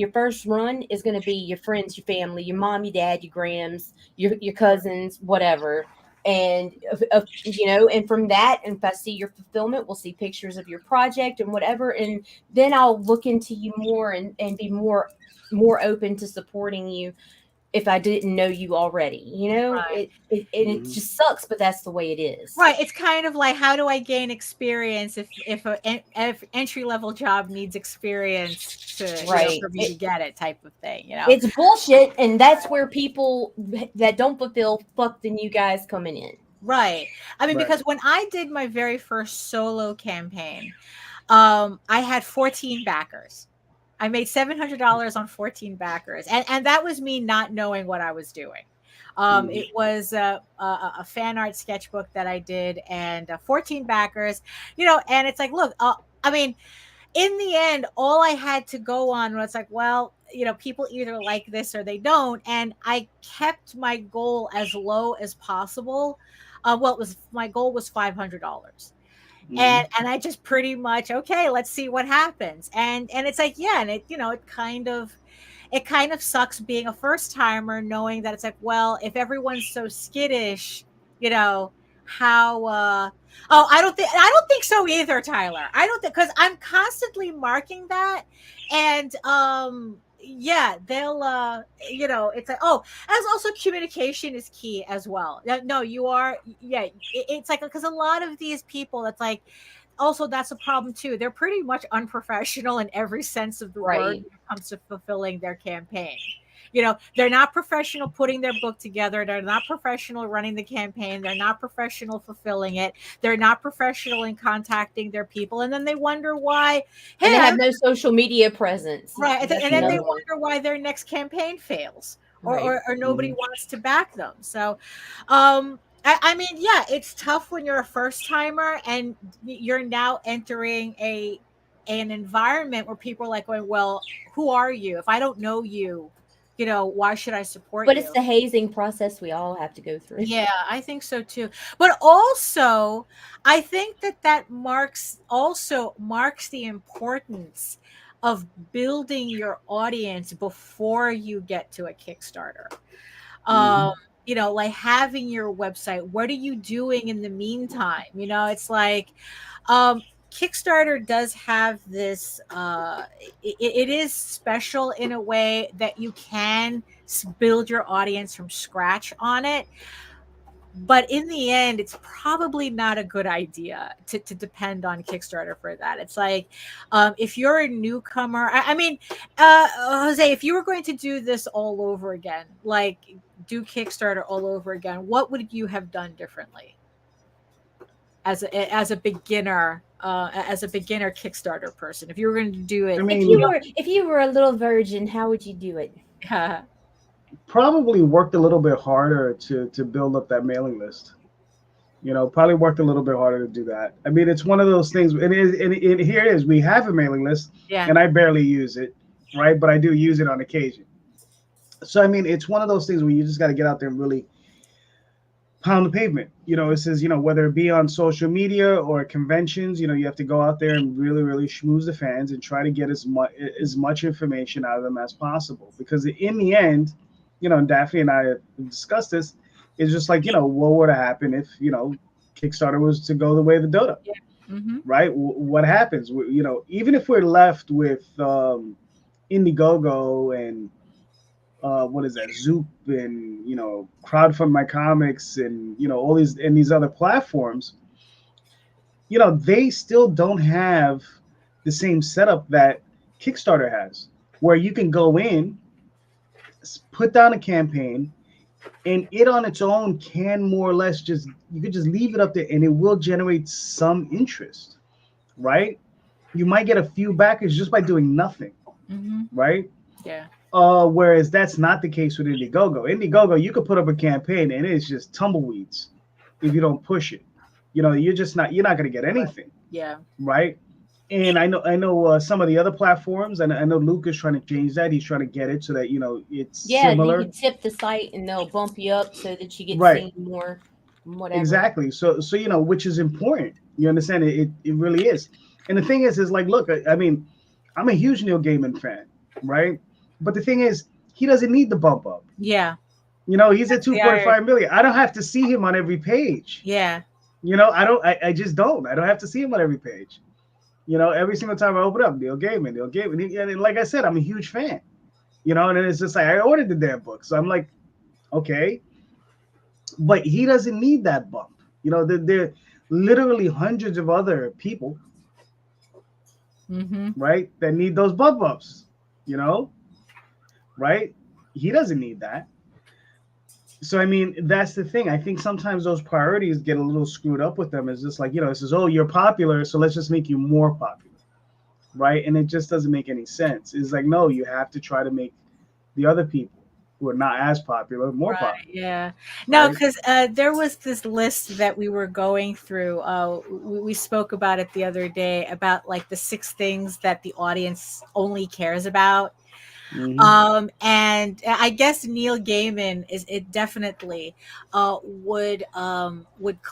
run is going to be your friends, your family, your mom, your dad, your grams, your cousins, whatever. And and from that, and if I see your fulfillment, we'll see pictures of your project and whatever, and then I'll look into you more and be more open to supporting you if I didn't know you already. Right. It just sucks, but that's the way it is. Right. It's kind of like, how do I gain experience if an entry level job needs experience to for me to get it, type of thing. It's bullshit, and that's where people that don't fulfill fuck the new guys coming in. Right. I mean, because when I did my very first solo campaign, I had 14 backers. I made $700 on 14 backers, and that was me not knowing what I was doing. It was a fan art sketchbook that I did, and 14 backers, and it's like, look, I mean, in the end, all I had to go on was like, well, people either like this or they don't. And I kept my goal as low as possible. My goal was $500. And I just pretty much, okay, let's see what happens. And it's like, and it, it kind of sucks being a first timer, knowing that it's like, well, if everyone's so skittish, how, I don't think so either, Tyler. I don't think, because I'm constantly marking that, and they'll it's like, as also communication is key as well. No, you are, it's like, because a lot of these people, it's like, also that's a problem too. They're pretty much unprofessional in every sense of the word when it comes to fulfilling their campaign. They're not professional putting their book together. They're not professional running the campaign. They're not professional fulfilling it. They're not professional in contacting their people. And then they wonder why. And they have no social media presence. Right. And then they wonder why their next campaign fails, or nobody wants to back them. So, I mean, it's tough when you're a first timer and you're now entering an environment where people are like going, well, who are you? If I don't know you, why should I support you? But it's the hazing process we all have to go through. Yeah, I think so too. But also, I think that marks the importance of building your audience before you get to a Kickstarter. Like having your website. What are you doing in the meantime? It's like, Kickstarter does have this, it is special in a way that you can build your audience from scratch on it. But in the end, it's probably not a good idea to depend on Kickstarter for that. It's like, if you're a newcomer, I mean, Jose, if you were going to do this all over again, like do Kickstarter all over again, what would you have done differently as a beginner? As a beginner Kickstarter person, if you were going to do it, if you were a little virgin, how would you do it? Probably worked a little bit harder to build up that mailing list. Probably worked a little bit harder to do that. I mean, it's one of those things. Here it is. We have a mailing list, and I barely use it, right? But I do use it on occasion. So I mean, it's one of those things where you just got to get out there and really pound the pavement. It says, whether it be on social media or conventions, you have to go out there and really, really schmooze the fans and try to get as much information out of them as possible. Because in the end, and Daphne and I have discussed this, it's just like, what would have happened if, Kickstarter was to go the way of the dodo, right? What happens? Even if we're left with Indiegogo and what is that, Zoop and Crowdfund My Comics and all these other platforms, they still don't have the same setup that Kickstarter has, where you can go in, put down a campaign, And it on its own can more or less just, you could just leave it up there and it will generate some interest, right? You might get a few backers just by doing nothing, right? Yeah. Whereas that's not the case with Indiegogo. Indiegogo, you could put up a campaign and it's just tumbleweeds if you don't push it. You know, you're not going to get anything. Yeah. Right. And I know some of the other platforms, and I know Luke is trying to change that. He's trying to get it so that, you know, it's similar. You can tip the site and they'll bump you up so that you get seen more, whatever. Exactly. So you know, which is important. You understand? It really is. And the thing is like, look, I mean, I'm a huge Neil Gaiman fan, right? But the thing is, he doesn't need the bump up. Yeah. You know, he's at 2.5 million. I don't have to see him on every page. Yeah. You know, I just don't. I don't have to see him on every page. You know, every single time I open up, Neil Gaiman. And like I said, I'm a huge fan. You know, and it's just like, I ordered the damn book. So I'm like, okay. But he doesn't need that bump. You know, there are literally hundreds of other people, right, that need those bump ups, you know, right? He doesn't need that. So, I mean, that's the thing. I think sometimes those priorities get a little screwed up with them. It's just like, you know, it says, oh, you're popular, so let's just make you more popular, right? And it just doesn't make any sense. It's like, no, you have to try to make the other people who are not as popular more popular. Yeah. No, because there was this list that we were going through. We spoke about it the other day about like the 6 things that the audience only cares about. And I guess Neil Gaiman it definitely would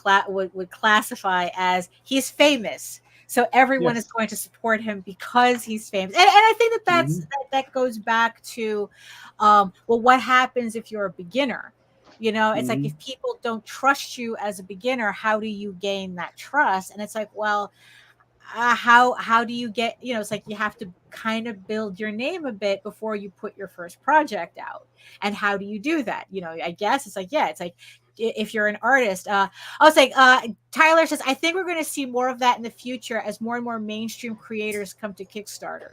classify as he's famous, so everyone is going to support him because he's famous. And I think that goes back to well, what happens if you're a beginner? You know, it's like, if people don't trust you as a beginner, how do you gain that trust? And it's like, well, how do you get, you know, it's like you have to kind of build your name a bit before you put your first project out. And how do you do that? You know, I guess it's like, it's like, if you're an artist, I was like, Tyler says, I think we're going to see more of that in the future as more and more mainstream creators come to Kickstarter.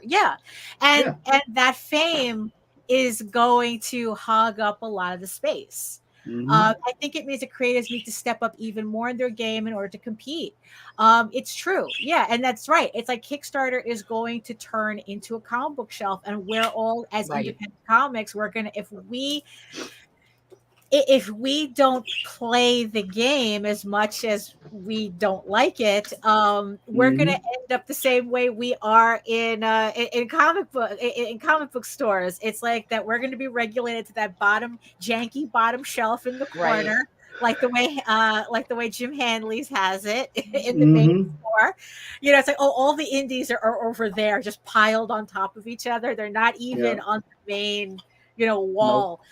And that fame is going to hog up a lot of the space. I think it means that creators need to step up even more in their game in order to compete. It's true. Yeah. And that's right. It's like Kickstarter is going to turn into a comic book shelf, and we're all, as independent comics, we're going to, if we don't play the game as much as we don't like it, we're going to end up the same way we are in comic book stores. It's like that we're going to be regulated to that janky bottom shelf in the corner, like the way Jim Hanley's has it in the main store. You know, it's like, oh, all the indies are over there, just piled on top of each other. They're not even on the main, you know, wall. Nope.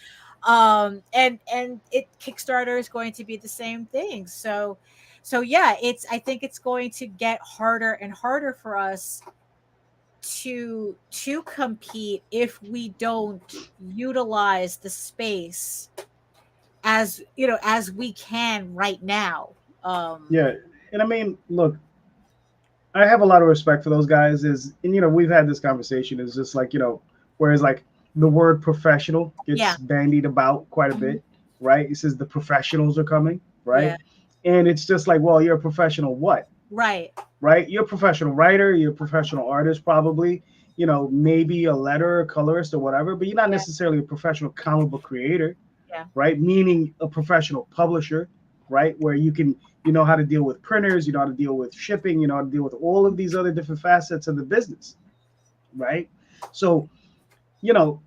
And Kickstarter is going to be the same thing. So yeah, I think it's going to get harder and harder for us to compete if we don't utilize the space as, you know, as we can right now. And I mean, look, I have a lot of respect for those guys. And you know, we've had this conversation. It's just like, you know, whereas like the word professional gets bandied about quite a bit, right? It says the professionals are coming, right? And it's just like, well, you're a professional what? Right? You're a professional writer, you're a professional artist, probably, you know, maybe a letterer, colorist, or whatever, but you're not necessarily a professional comic book creator, right? Meaning a professional publisher, right? Where you know how to deal with printers, you know how to deal with shipping, you know how to deal with all of these other different facets of the business, right? So, you know,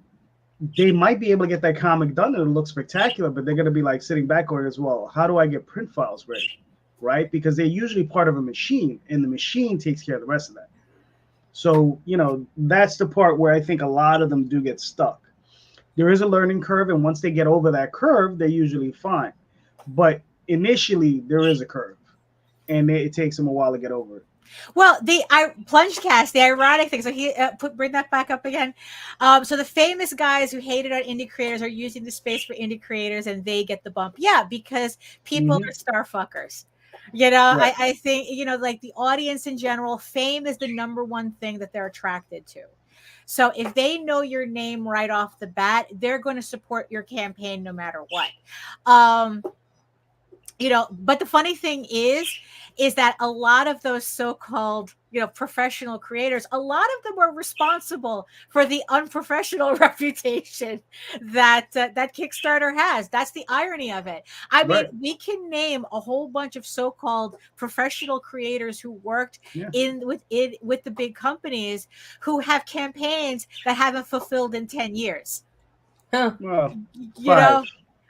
they might be able to get that comic done and it'll look spectacular, but they're going to be like sitting back going as well, how do I get print files ready, right? Because they're usually part of a machine, and the machine takes care of the rest of that. So, you know, that's the part where I think a lot of them do get stuck. There is a learning curve, and once they get over that curve, they're usually fine. But initially, there is a curve, and it takes them a while to get over it. Well, Plungecast, the ironic thing. So he bring that back up again. So the famous guys who hated on indie creators are using the space for indie creators, and they get the bump. Yeah, because people are star fuckers. You know, I think, you know, like the audience in general, fame is the number one thing that they're attracted to. So if they know your name right off the bat, they're going to support your campaign no matter what. But the funny thing is that a lot of those so-called, professional creators, a lot of them are responsible for the unprofessional reputation that that Kickstarter has. That's the irony of it. I mean, we can name a whole bunch of so-called professional creators who worked with the big companies who have campaigns that haven't fulfilled in 10 years. Well,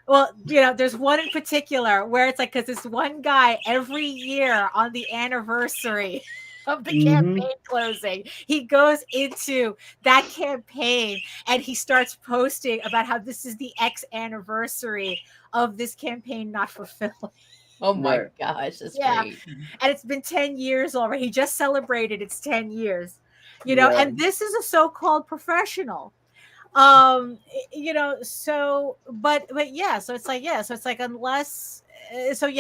Well, there's one in particular where it's like, because this one guy every year on the anniversary of the campaign closing, he goes into that campaign and he starts posting about how this is the X anniversary of this campaign not fulfilling. Oh my gosh, that's great. And it's been 10 years already. He just celebrated its 10 years, and this is a so-called professional. So it's like unless so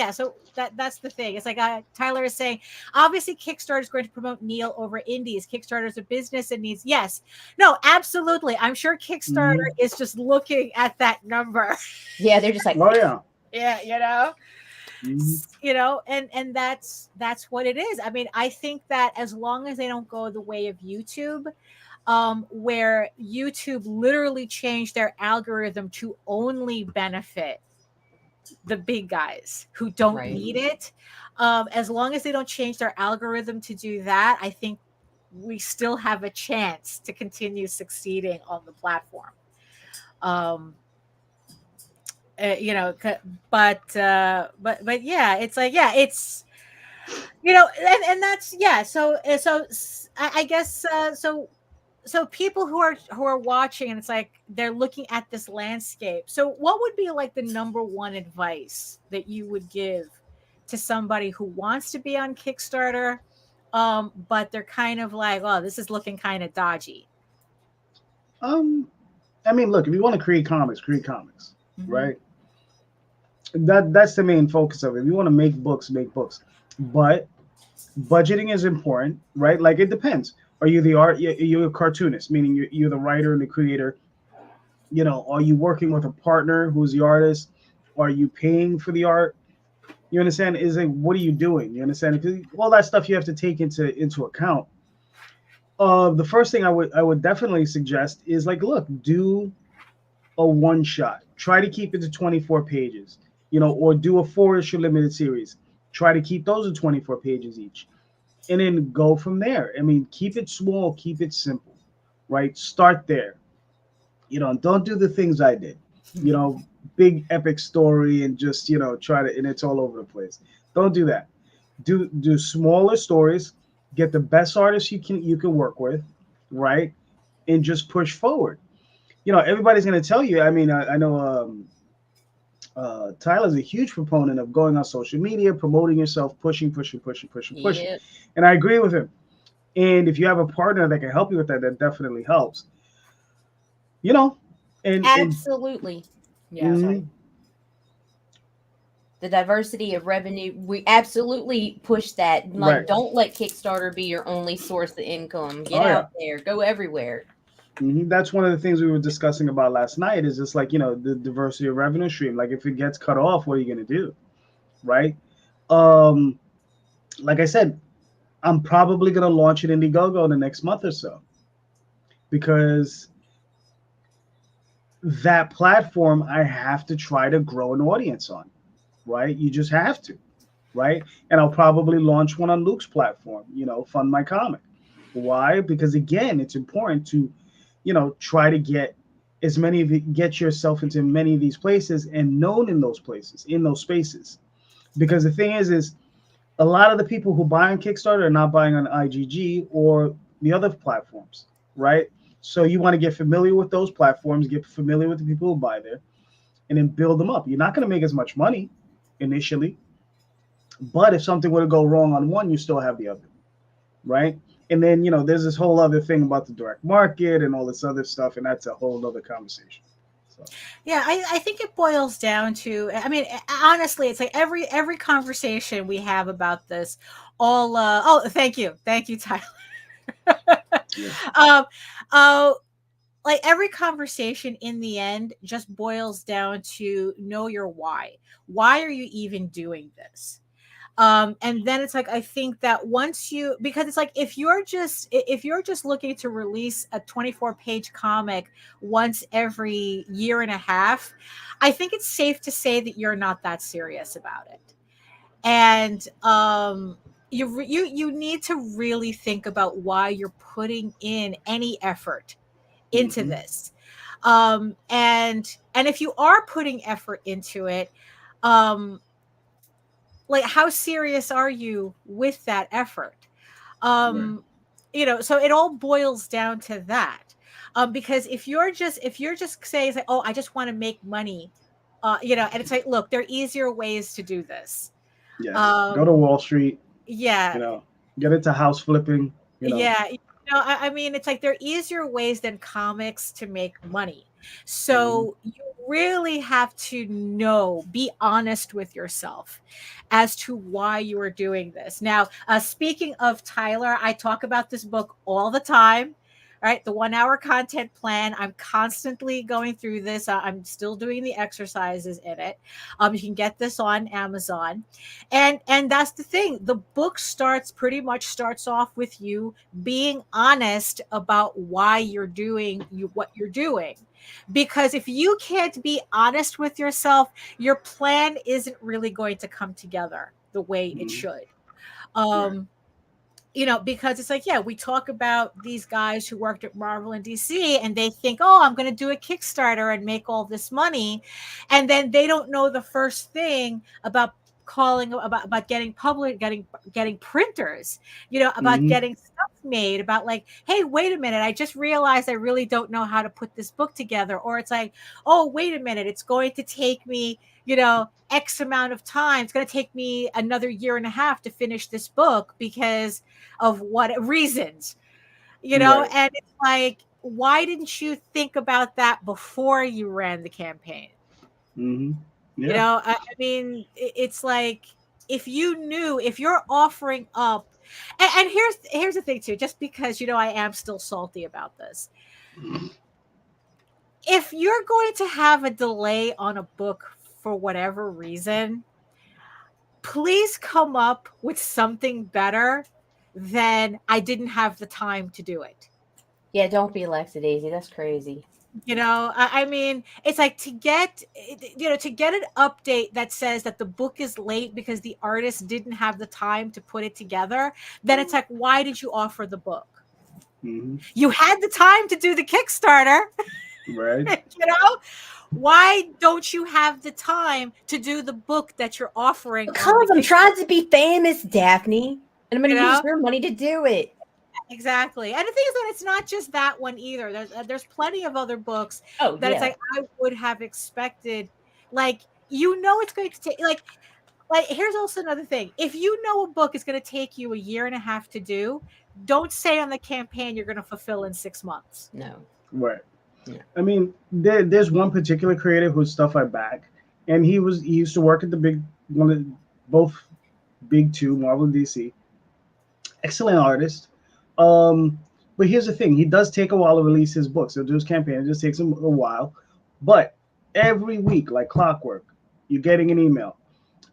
that's the thing. It's like Tyler is saying, obviously Kickstarter is going to promote Neil over indies. Kickstarter is a business and needs no, absolutely. I'm sure Kickstarter is just looking at that number. Yeah, they're just like, and that's what it is. I mean, I think that as long as they don't go the way of YouTube, where YouTube literally changed their algorithm to only benefit the big guys who don't need it. As long as they don't change their algorithm to do that, I think we still have a chance to continue succeeding on the platform. But yeah, it's like, it's, and that's, so I guess, so people who are watching, and it's like they're looking at this landscape. So what would be like the number one advice that you would give to somebody who wants to be on Kickstarter, but they're kind of like, oh, this is looking kind of dodgy? I mean, look, if you want to create comics, right? That's the main focus of it. If you want to make books, but budgeting is important, right? Like, it depends. Are you you're a cartoonist, meaning you're the writer and the creator? Are you working with a partner who's the artist? Are you paying for the art? You understand? Is it, what are you doing? You understand? All that stuff you have to take into account. The first thing I would definitely suggest is, like, look, do a one shot. Try to keep it to 24 pages, or do a 4-issue limited series. Try to keep those at 24 pages each. And then go from there. I mean, keep it small, keep it simple, right? Start there. Don't do the things I did. Big epic story and just, try to, and it's all over the place. Don't do that. Do smaller stories. Get the best artists you can work with, right? And just push forward. Everybody's going to tell you. I mean, I know Tyler's a huge proponent of going on social media, promoting yourself, pushing. Yep. And I agree with him. And if you have a partner that can help you with that, that definitely helps. And absolutely. The diversity of revenue, we absolutely push that. Like, don't let Kickstarter be your only source of income. Get out there, go everywhere. That's one of the things we were discussing about last night, is just like, the diversity of revenue stream. Like, if it gets cut off, what are you going to do? Right. Like I said, I'm probably going to launch it in Indiegogo in the next month or so, because that platform, I have to try to grow an audience on, right? You just have to, right? And I'll probably launch one on Luke's platform, Fund My Comic. Why? Because, again, it's important to, try to get get yourself into many of these places and known in those places, in those spaces. Because the thing is a lot of the people who buy on Kickstarter are not buying on IGG or the other platforms, right? So you want to get familiar with those platforms, get familiar with the people who buy there, and then build them up. You're not going to make as much money initially, but if something were to go wrong on one, you still have the other, right? And then, there's this whole other thing about the direct market and all this other stuff, and that's a whole other conversation. So. Yeah, I think it boils down to, I mean, honestly, it's like every conversation we have about this, all, thank you, Tyler. um, like every conversation in the end just boils down to know your why. Why are you even doing this? And then it's like, I think that once you, because it's like, if you're just looking to release a 24-page comic once every year and a half, I think it's safe to say that you're not that serious about it. And you need to really think about why you're putting in any effort into this. And if you are putting effort into it, like, how serious are you with that effort? You know, so it all boils down to that. Because if you're just saying, like, oh, I just want to make money, you know, and it's like, look, there are easier ways to do this. Yes. Go to Wall Street. Yeah. You know, get into house flipping. You know. Yeah. You know, I mean, it's like there are easier ways than comics to make money. So you really have to be honest with yourself as to why you are doing this. Now, speaking of Tyler, I talk about this book all the time. Right, the 1 hour content plan. I'm constantly going through this. I'm still doing the exercises in it. You can get this on Amazon, and that's the thing. The book pretty much starts off with you being honest about why you're doing what you're doing. Because if you can't be honest with yourself, your plan isn't really going to come together the way it should. You know, because it's like, yeah, we talk about these guys who worked at Marvel and DC, and they think, oh, I'm going to do a Kickstarter and make all this money. And then they don't know the first thing about getting getting printers, you know, about getting stuff made, about like, hey, wait a minute, I just realized I really don't know how to put this book together. Or it's like, oh, wait a minute, it's going to take me, you know, X amount of time. It's going to take me another year and a half to finish this book because of what reasons, you know. And it's like, why didn't you think about that before you ran the campaign? You know, I mean, it's like, if you're offering up, and here's the thing too, just because, you know, I am still salty about this. If you're going to have a delay on a book for whatever reason, please come up with something better than I didn't have the time to do it. Yeah, don't be Daisy. That's crazy. You know, I mean, it's like to get an update that says that the book is late because the artist didn't have the time to put it together. Then it's like, why did you offer the book? You had the time to do the Kickstarter. Right. You know, why don't you have the time to do the book that you're offering? Because I'm trying to be famous, Daphne, and I'm going to use your money to do it. Exactly. And the thing is that it's not just that one either. There's it's other books that it's like, I would have expected, like, you know, it's going to take, like here's also another thing. If you know a book is going to take you a year and a half to do, don't say on the campaign you're going to fulfill in 6 months. No. Right. Yeah. I mean, there's one particular creator whose stuff I back, and he used to work at both big two, Marvel and DC. Excellent artist. But here's the thing, he does take a while to release his books. He'll do his campaign, it just takes him a while. But every week, like clockwork, you're getting an email.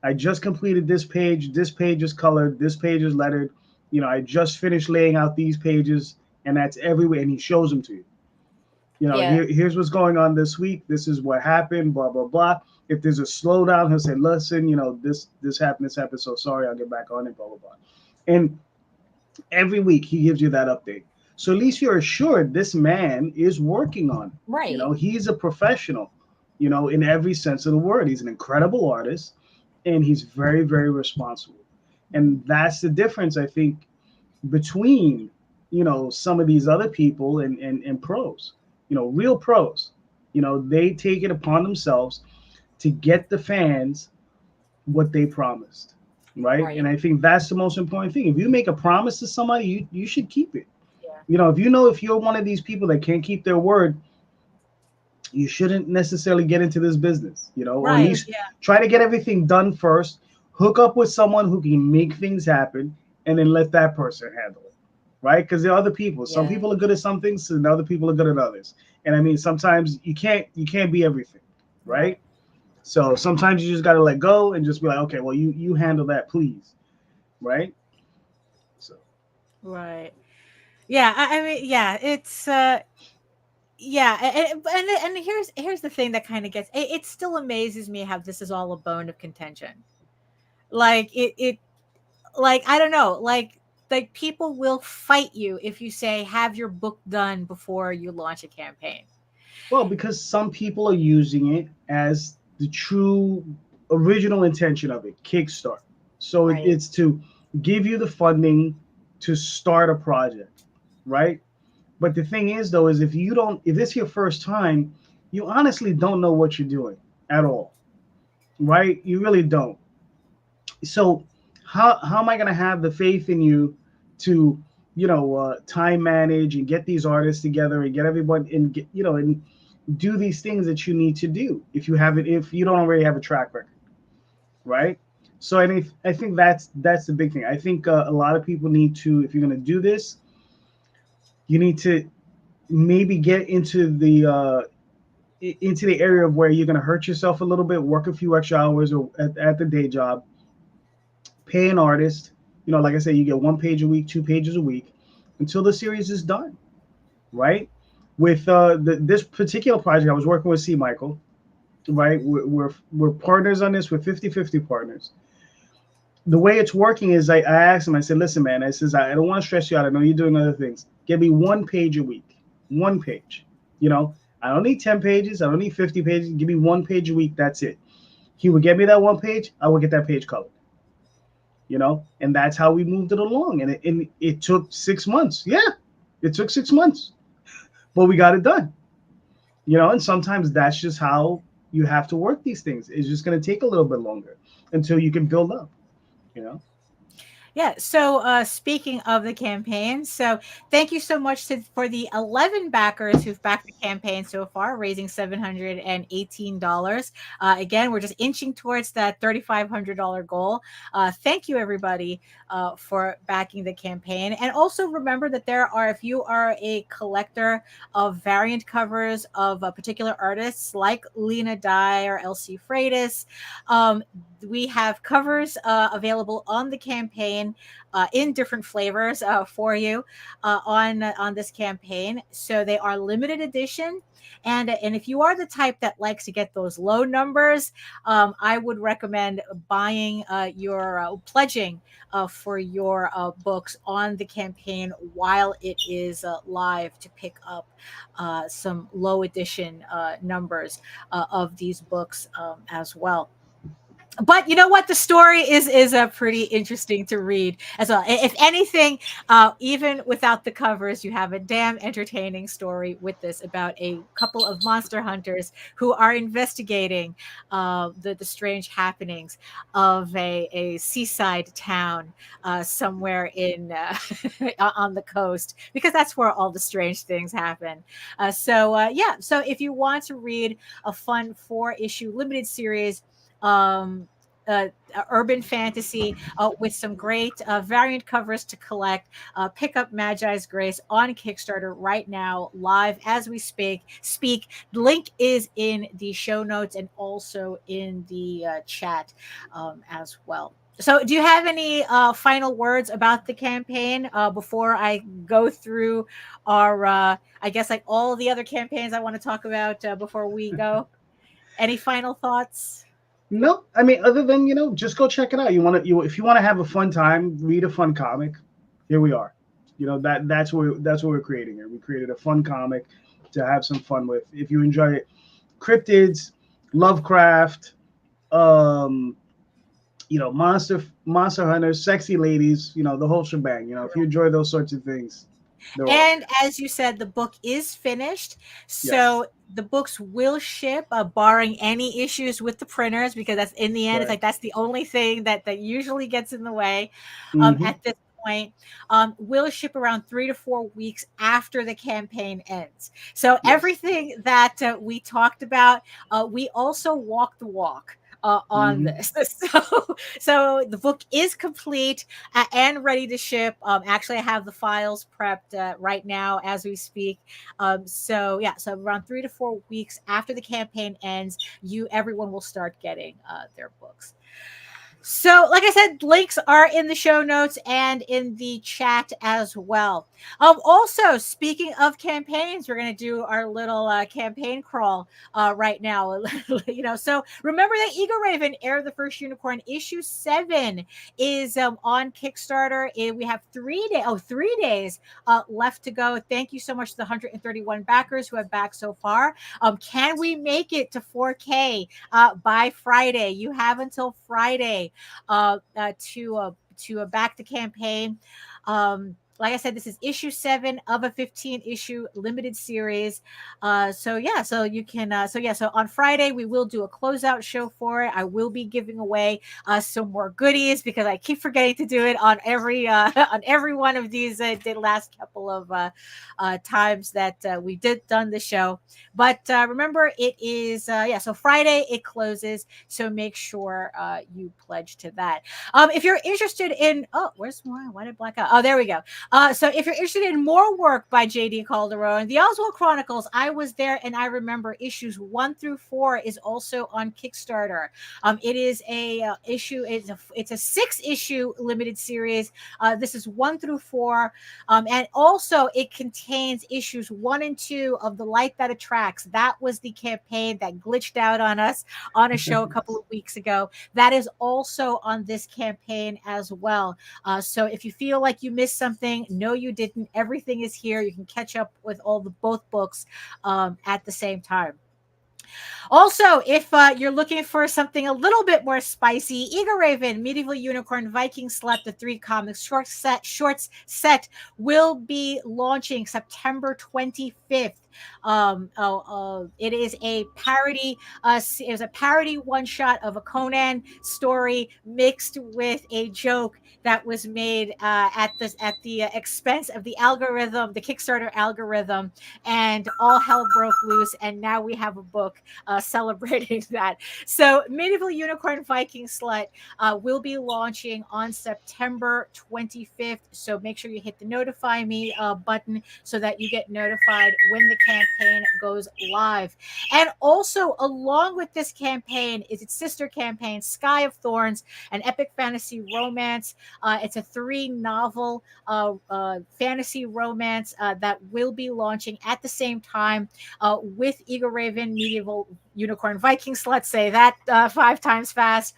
I just completed this page is colored, this page is lettered. You know, I just finished laying out these pages, and that's everywhere, and he shows them to you. You know, here's what's going on this week. This is what happened, blah, blah, blah. If there's a slowdown, he'll say, listen, you know, this happened, so sorry, I'll get back on it, blah, blah, blah. And every week he gives you that update. So at least you're assured this man is working on it. Right. You know, he's a professional, you know, in every sense of the word. He's an incredible artist, and he's very, very responsible. And that's the difference, I think, between, you know, some of these other people and pros. You know, real pros, you know, they take it upon themselves to get the fans what they promised, right? And I think that's the most important thing. If you make a promise to somebody, you should keep it. Yeah. You know, if you're one of these people that can't keep their word, you shouldn't necessarily get into this business, you know, or at least try to get everything done first, hook up with someone who can make things happen, and then let that person handle it. right? Because there are other people. Some Yeah. people are good at some things, and other people are good at others. And I mean, sometimes you can't be everything, right? So sometimes you just got to let go and just be like, okay, well, you handle that, please, right? So Right. Yeah. I mean, yeah, it's yeah, and here's the thing that kind of gets it still amazes me how this is all a bone of contention. Like it like I don't know, like people will fight you if you say have your book done before you launch a campaign. well, because some people are using it as the true original intention of it, Kickstart. So Right. it's to give you the funding to start a project, right? But the thing is, though, is if it's your first time, you honestly don't know what you're doing at all, right? You really don't. So how am I going to have the faith in you to, time manage and get these artists together and get everyone and get, and do these things that you need to do if you don't already have a track record, right? So I think that's the big thing. I think a lot of people need to, if you're going to do this, you need to maybe get into the area of where you're going to hurt yourself a little bit, work a few extra hours or at the day job, pay an artist. Like I said, you get 1 page a week, 2 pages a week until the series is done, right? With this particular project, I was working with Michael, right? We're partners on this. We're 50-50 partners. The way it's working is I asked him, I said, listen, man, I says, I don't want to stress you out. I know you're doing other things. Give me 1 page a week, 1 page. I don't need 10 pages. I don't need 50 pages. Give me 1 page a week. That's it. He would get me that 1 page. I would get that page colored. And that's how we moved it along. And it took 6 months. Yeah, it took 6 months, but we got it done. And sometimes that's just how you have to work these things. It's just going to take a little bit longer until you can build up, Yeah. So speaking of the campaign, so thank you so much for the 11 backers who've backed the campaign so far, raising $718. Again, we're just inching towards that $3,500 goal. Thank you, everybody, for backing the campaign. And also remember that if you are a collector of variant covers of particular artists like Lena Dye or Elsie Freitas, we have covers available on the campaign in different flavors for you on this campaign. So they are limited edition. And if you are the type that likes to get those low numbers, I would recommend buying pledging for your books on the campaign while it is live to pick up some low edition numbers of these books as well. But you know what? The story is pretty interesting to read as well. If anything, even without the covers, you have a damn entertaining story with this about a couple of monster hunters who are investigating the strange happenings of a seaside town somewhere in on the coast, because that's where all the strange things happen. So if you want to read a fun 4-issue limited series, urban fantasy with some great variant covers to collect, pick up Magi's Grace on Kickstarter right now, live as we speak. The link is in the show notes and also in the chat as well. So do you have any final words about the campaign before I go through our I guess like all the other campaigns I want to talk about before we go? Any final thoughts? No, I mean, other than, just go check it out. If you want to have a fun time, read a fun comic. Here we are. That's what we're creating here. We created a fun comic to have some fun with. If you enjoy it, cryptids, Lovecraft, monster hunters, sexy ladies, the whole shebang. If you enjoy those sorts of things. And as you said, the book is finished. So yes, the books will ship, barring any issues with the printers, because that's in the end, right, it's like that's the only thing that usually gets in the way at this point. Will ship around 3 to 4 weeks after the campaign ends. So yes, everything that we talked about, we also walk the walk on this. So the book is complete and ready to ship. Actually, I have the files prepped right now as we speak. So around 3 to 4 weeks after the campaign ends, everyone will start getting their books. So, like I said, links are in the show notes and in the chat as well. Also, speaking of campaigns, we're going to do our little campaign crawl right now. So remember that EGORAVEN, Heir the First Unicorn, issue 7 is on Kickstarter. We have 3 days left to go. Thank you so much to the 131 backers who have backed so far. Can we make it to 4K by Friday? You have until Friday to back the campaign. Like I said, this is issue 7 of a 15 issue limited series. So you can, so on Friday, we will do a closeout show for it. I will be giving away some more goodies because I keep forgetting to do it on every one of these the last couple of times that we done the show. But remember, it is, so Friday it closes. So make sure you pledge to that. If you're interested in, where's my, why did it black out? Oh, there we go. So if you're interested in more work by J.D. Calderon, the Oswald Chronicles, I was there and I remember issues 1 through 4 is also on Kickstarter. It is a issue. It's a 6-issue limited series. This is 1 through 4, and also it contains issues 1 and 2 of The Light That Attracts. That was the campaign that glitched out on us on a show a couple of weeks ago. That is also on this campaign as well. So if you feel like you missed something, no, you didn't. Everything is here. You can catch up with both books at the same time. Also, if you're looking for something a little bit more spicy, EGORAVEN, Medieval Unicorn, Viking Slut, the 3 comics shorts set will be launching September 25th. It is a parody. It was a parody one shot of a Conan story mixed with a joke that was made at the expense of the algorithm, the Kickstarter algorithm, and all hell broke loose. And now we have a book celebrating that. So Medieval Unicorn Viking Slut will be launching on September 25th. So make sure you hit the notify me button so that you get notified when the campaign goes live. And also, along with this campaign is its sister campaign, Sky of Thorns, an epic fantasy romance. It's a 3-novel fantasy romance that will be launching at the same time with EGORAVEN, Medieval Unicorn Viking Slut. Say that 5 times fast.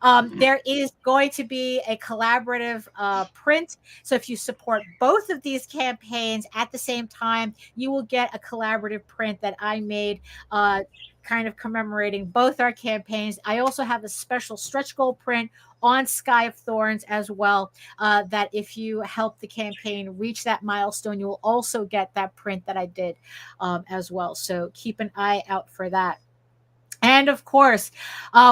There is going to be a collaborative print. So if you support both of these campaigns at the same time, you will get a collaborative print that I made kind of commemorating both our campaigns. I also have a special stretch goal print on Sky of Thorns as well, that if you help the campaign reach that milestone, you will also get that print that I did as well. So keep an eye out for that. And of course,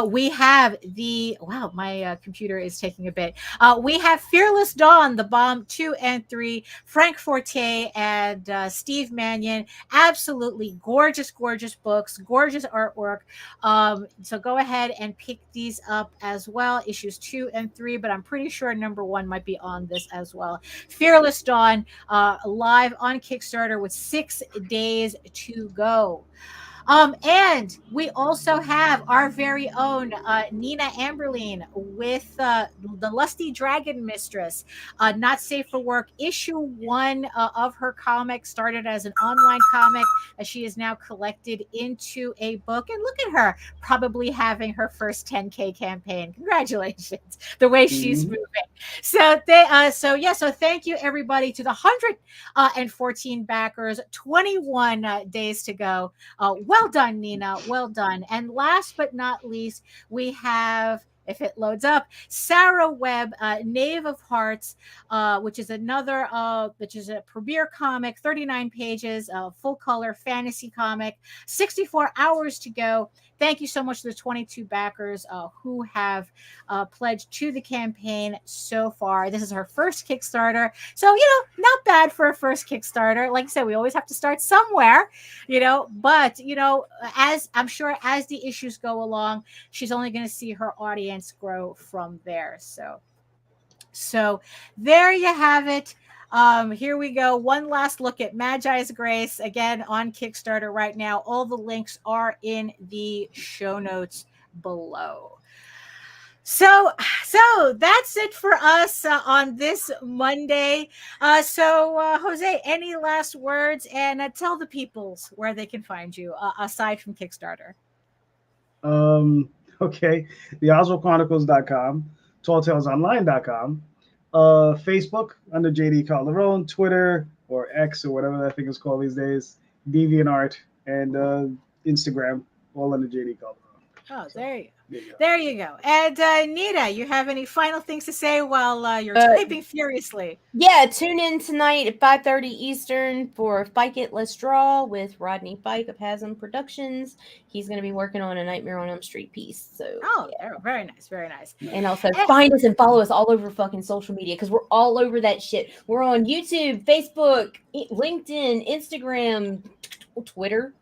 we have my computer is taking a bit. We have Fearless Dawn, The Bomb 2 and 3, Frank Forte and Steve Mannion. Absolutely gorgeous, gorgeous books, gorgeous artwork. So go ahead and pick these up as well, issues 2 and 3, but I'm pretty sure number 1 might be on this as well. Fearless Dawn, live on Kickstarter with 6 days to go. And we also have our very own Nina Aberlein with the Lusty Dragon Mistress, Not Safe for Work. Issue 1 of her comic started as an online comic, as she is now collected into a book. And look at her, probably having her first 10K campaign. Congratulations, the way she's moving. So thank you everybody to the 114 backers. 21 days to go. Well done, Nina. Well done. And last but not least, we have if it loads up. Sarah Webb, Knave of Hearts, which is a premiere comic, 39 pages, full color fantasy comic, 64 hours to go. Thank you so much to the 22 backers who have pledged to the campaign so far. This is her first Kickstarter. So, not bad for a first Kickstarter. Like I said, we always have to start somewhere, but, as I'm sure as the issues go along, she's only going to see her audience grow from there. So there you have it. Here we go. One last look at Magi's Grace, again on Kickstarter right now. All the links are in the show notes below. So that's it for us on this Monday. Jose, any last words? And tell the peoples where they can find you aside from Kickstarter. Okay. TheOswaldChronicles.com, TallTalesOnline.com, Facebook under JD Calderon, Twitter or X or whatever that thing is called these days, DeviantArt, and Instagram, all under JD Calderon. Oh, there you go. And Nita, you have any final things to say while you're typing furiously? Yeah, tune in tonight at 5:30 Eastern for Fike It, Let's Draw with Rodney Fyke of Hasm Productions. He's going to be working on a Nightmare on Elm Street piece. So, very nice, very nice. And also find us and follow us all over fucking social media because we're all over that shit. We're on YouTube, Facebook, LinkedIn, Instagram, Twitter,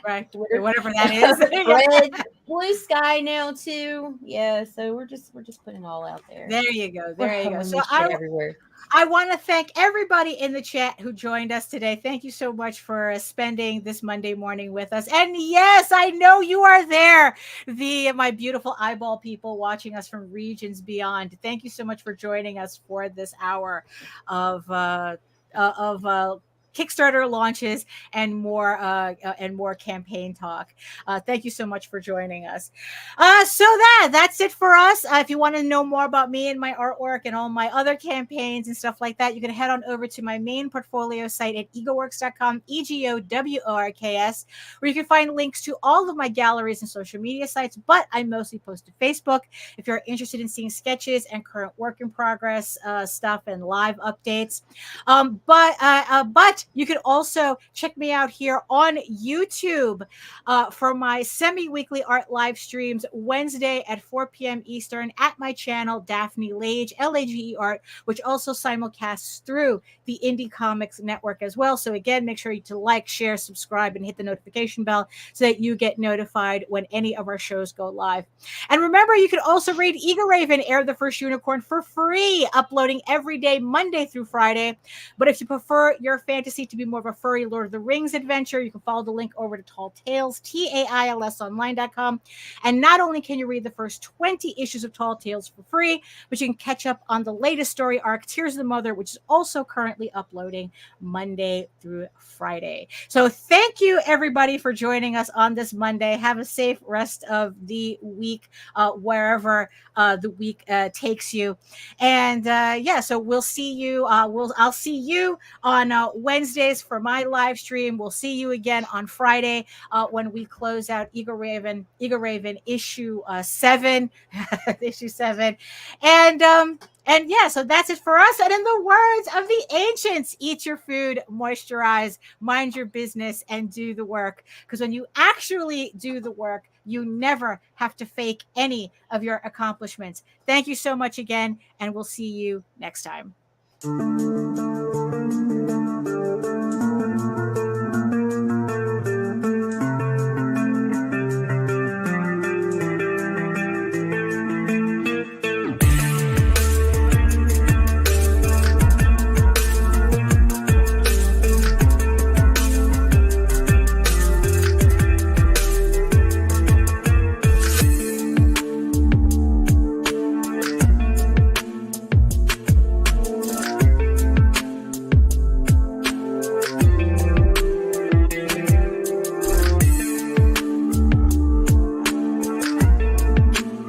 right? Twitter, whatever that is. Blue Sky now too. Yeah, so we're just putting it all out there. There you go. So everywhere. I want to thank everybody in the chat who joined us today. Thank you so much for spending this Monday morning with us. And yes, I know you are there, my beautiful eyeball people watching us from regions beyond. Thank you so much for joining us for this hour of Kickstarter launches and more campaign talk. Thank you so much for joining us. So that's it for us. If you want to know more about me and my artwork and all my other campaigns and stuff like that, you can head on over to my main portfolio site at egoworks.com, EGOWORKS, where you can find links to all of my galleries and social media sites, but I mostly post to Facebook. If you're interested in seeing sketches and current work in progress stuff and live updates. But you can also check me out here on YouTube for my semi-weekly art live streams Wednesday at 4 p.m. Eastern at my channel, Daphne Lage, Lage Art, which also simulcasts through the Indie Comics Network as well. So again, make sure to like, share, subscribe, and hit the notification bell so that you get notified when any of our shows go live. And remember, you can also read EGORAVEN, Heir the First Unicorn, for free, uploading every day, Monday through Friday. But if you prefer your fantasy to be more of a furry Lord of the Rings adventure, you can follow the link over to Tall Tales, TAILSonline.com. And not only can you read the first 20 issues of Tall Tales for free, but you can catch up on the latest story arc, Tears of the Mother, which is also currently uploading Monday through Friday. So thank you, everybody, for joining us on this Monday. Have a safe rest of the week, wherever the week takes you. And so we'll see you. I'll see you on Wednesdays for my live stream. We'll see you again on Friday when we close out EGORAVEN issue 7, issue 7, and so that's it for us. And in the words of the ancients, eat your food, moisturize, mind your business, and do the work. Because when you actually do the work, you never have to fake any of your accomplishments. Thank you so much again, and we'll see you next time.